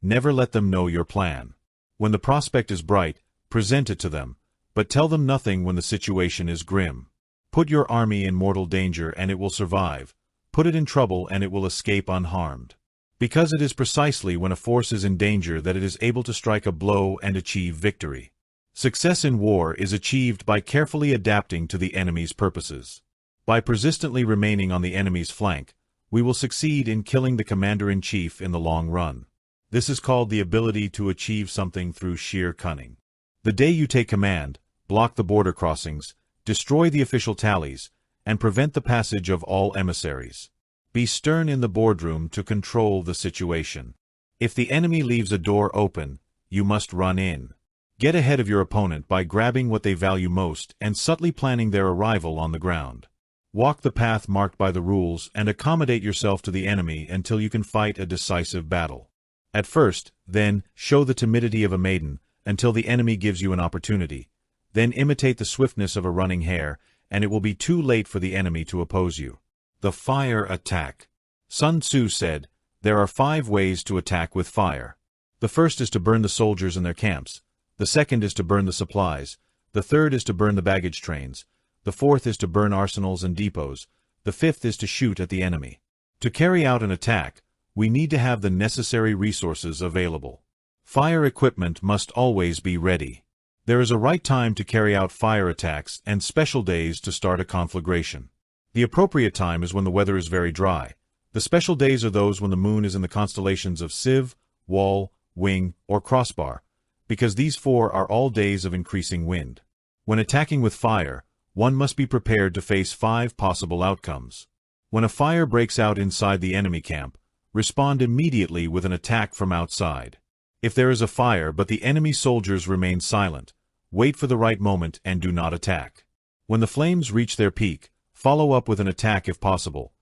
Never let them know your plan. When the prospect is bright, present it to them, but tell them nothing when the situation is grim. Put your army in mortal danger and it will survive. Put it in trouble and it will escape unharmed. Because it is precisely when a force is in danger that it is able to strike a blow and achieve victory. Success in war is achieved by carefully adapting to the enemy's purposes. By persistently remaining on the enemy's flank, we will succeed in killing the commander-in-chief in the long run. This is called the ability to achieve something through sheer cunning. The day you take command, block the border crossings, destroy the official tallies, and prevent the passage of all emissaries. Be stern in the boardroom to control the situation. If the enemy leaves a door open, you must run in. Get ahead of your opponent by grabbing what they value most and subtly planning their arrival on the ground. Walk the path marked by the rules and accommodate yourself to the enemy until you can fight a decisive battle. At first, then, show the timidity of a maiden until the enemy gives you an opportunity. Then imitate the swiftness of a running hare, and it will be too late for the enemy to oppose you. The fire attack. Sun Tzu said, "There are 5 ways to attack with fire. The first is to burn the soldiers in their camps. The second is to burn the supplies. The third is to burn the baggage trains. The fourth is to burn arsenals and depots. The fifth is to shoot at the enemy." To carry out an attack, we need to have the necessary resources available. Fire equipment must always be ready. There is a right time to carry out fire attacks and special days to start a conflagration. The appropriate time is when the weather is very dry. The special days are those when the moon is in the constellations of Sieve, Wall, Wing, or Crossbar, because these 4 are all days of increasing wind. When attacking with fire, one must be prepared to face 5 possible outcomes. When a fire breaks out inside the enemy camp, respond immediately with an attack from outside. If there is a fire but the enemy soldiers remain silent, wait for the right moment and do not attack. When the flames reach their peak, follow up with an attack if possible.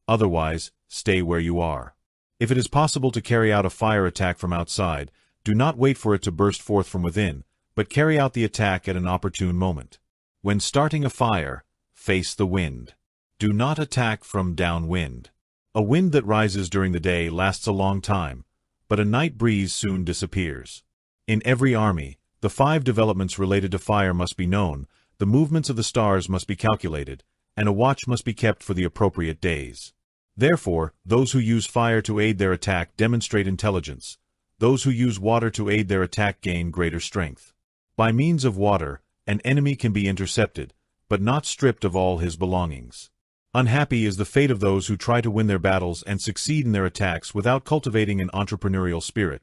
Otherwise, stay where you are. If it is possible to carry out a fire attack from outside, do not wait for it to burst forth from within, but carry out the attack at an opportune moment. When starting a fire, face the wind. Do not attack from downwind. A wind that rises during the day lasts a long time, but a night breeze soon disappears. In every army, the 5 developments related to fire must be known, the movements of the stars must be calculated, and a watch must be kept for the appropriate days. Therefore, those who use fire to aid their attack demonstrate intelligence. Those who use water to aid their attack gain greater strength. By means of water, an enemy can be intercepted, but not stripped of all his belongings. Unhappy is the fate of those who try to win their battles and succeed in their attacks without cultivating an entrepreneurial spirit.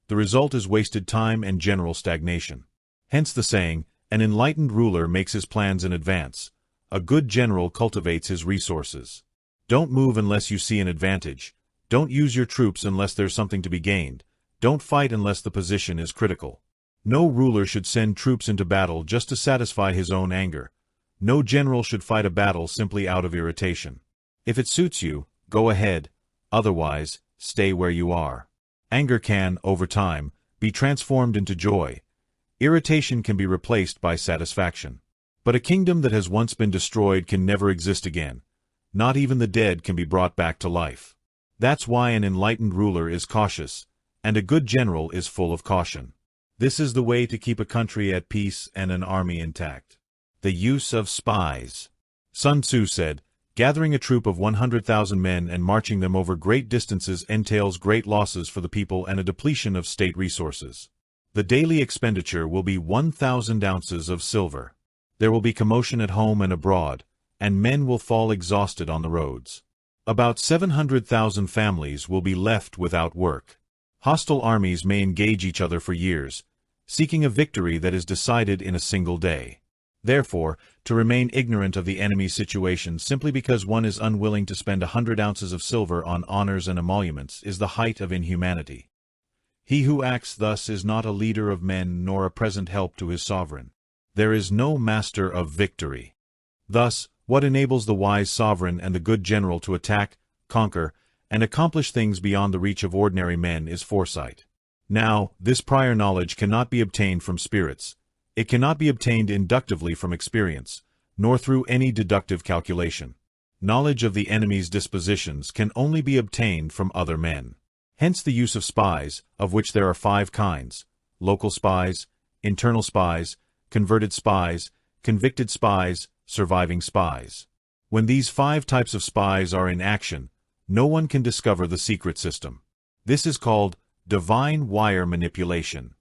The result is wasted time and general stagnation. Hence the saying, an enlightened ruler makes his plans in advance. A good general cultivates his resources. Don't move unless you see an advantage. Don't use your troops unless there's something to be gained. Don't fight unless the position is critical. No ruler should send troops into battle just to satisfy his own anger. No general should fight a battle simply out of irritation. If it suits you, go ahead. Otherwise, stay where you are. Anger can, over time, be transformed into joy. Irritation can be replaced by satisfaction. But a kingdom that has once been destroyed can never exist again. Not even the dead can be brought back to life. That's why an enlightened ruler is cautious, and a good general is full of caution. This is the way to keep a country at peace and an army intact. The use of spies. Sun Tzu said, "Gathering a troop of 100,000 men and marching them over great distances entails great losses for the people and a depletion of state resources. The daily expenditure will be 1,000 ounces of silver. There will be commotion at home and abroad, and men will fall exhausted on the roads. About 700,000 families will be left without work. Hostile armies may engage each other for years, seeking a victory that is decided in a single day. Therefore, to remain ignorant of the enemy's situation simply because one is unwilling to spend 100 ounces of silver on honors and emoluments is the height of inhumanity. He who acts thus is not a leader of men nor a present help to his sovereign. There is no master of victory. Thus, what enables the wise sovereign and the good general to attack, conquer, and accomplish things beyond the reach of ordinary men is foresight. Now, this prior knowledge cannot be obtained from spirits. It cannot be obtained inductively from experience, nor through any deductive calculation. Knowledge of the enemy's dispositions can only be obtained from other men. Hence the use of spies, of which there are 5 kinds: local spies, internal spies, converted spies, convicted spies, surviving spies. When these 5 types of spies are in action, no one can discover the secret system. This is called divine wire manipulation.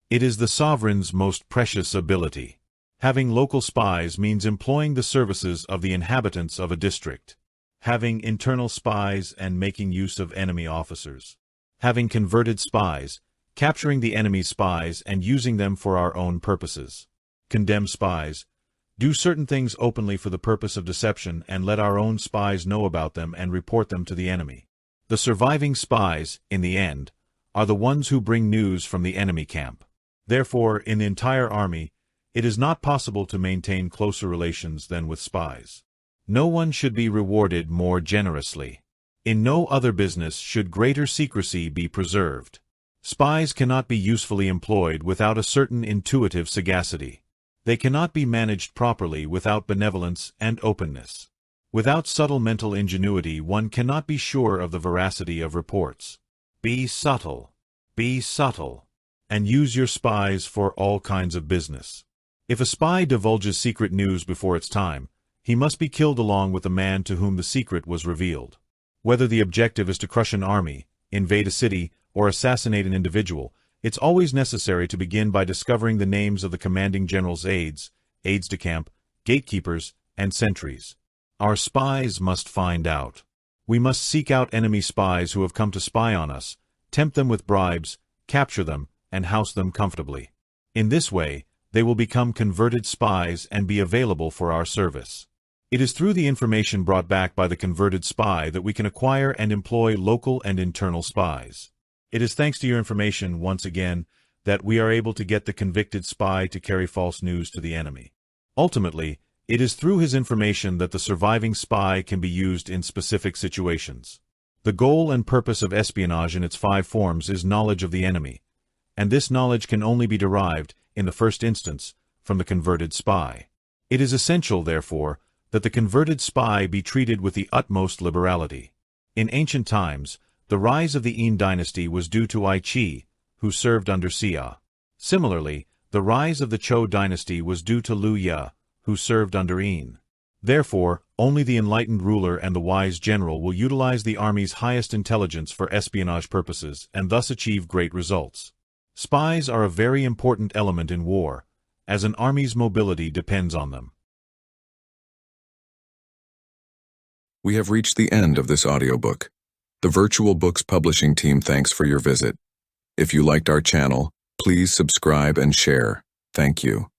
It is the sovereign's most precious ability. Having local spies means employing the services of the inhabitants of a district. Having internal spies and making use of enemy officers. Having converted spies, capturing the enemy's spies and using them for our own purposes. Condemn spies. Do certain things openly for the purpose of deception and let our own spies know about them and report them to the enemy. The surviving spies, in the end, are the ones who bring news from the enemy camp. Therefore, in the entire army, it is not possible to maintain closer relations than with spies. No one should be rewarded more generously. In no other business should greater secrecy be preserved. Spies cannot be usefully employed without a certain intuitive sagacity. They cannot be managed properly without benevolence and openness. Without subtle mental ingenuity, one cannot be sure of the veracity of reports. Be subtle, and use your spies for all kinds of business. If a spy divulges secret news before its time, he must be killed along with the man to whom the secret was revealed. Whether the objective is to crush an army, invade a city, or assassinate an individual, it's always necessary to begin by discovering the names of the commanding general's aides, aides-de-camp, gatekeepers, and sentries. Our spies must find out. We must seek out enemy spies who have come to spy on us, tempt them with bribes, capture them, and house them comfortably. In this way, they will become converted spies and be available for our service. It is through the information brought back by the converted spy that we can acquire and employ local and internal spies. It is thanks to your information, once again, that we are able to get the convicted spy to carry false news to the enemy. Ultimately, it is through his information that the surviving spy can be used in specific situations. The goal and purpose of espionage in its 5 forms is knowledge of the enemy, and this knowledge can only be derived, in the first instance, from the converted spy. It is essential, therefore, that the converted spy be treated with the utmost liberality. In ancient times, the rise of the Yin dynasty was due to Ai Qi, who served under Xia. Similarly, the rise of the Zhou dynasty was due to Liu Ye, who served under Yin. Therefore, only the enlightened ruler and the wise general will utilize the army's highest intelligence for espionage purposes and thus achieve great results. Spies are a very important element in war, as an army's mobility depends on them. We have reached the end of this audiobook. The Virtual Books Publishing team thanks for your visit. If you liked our channel, please subscribe and share. Thank you.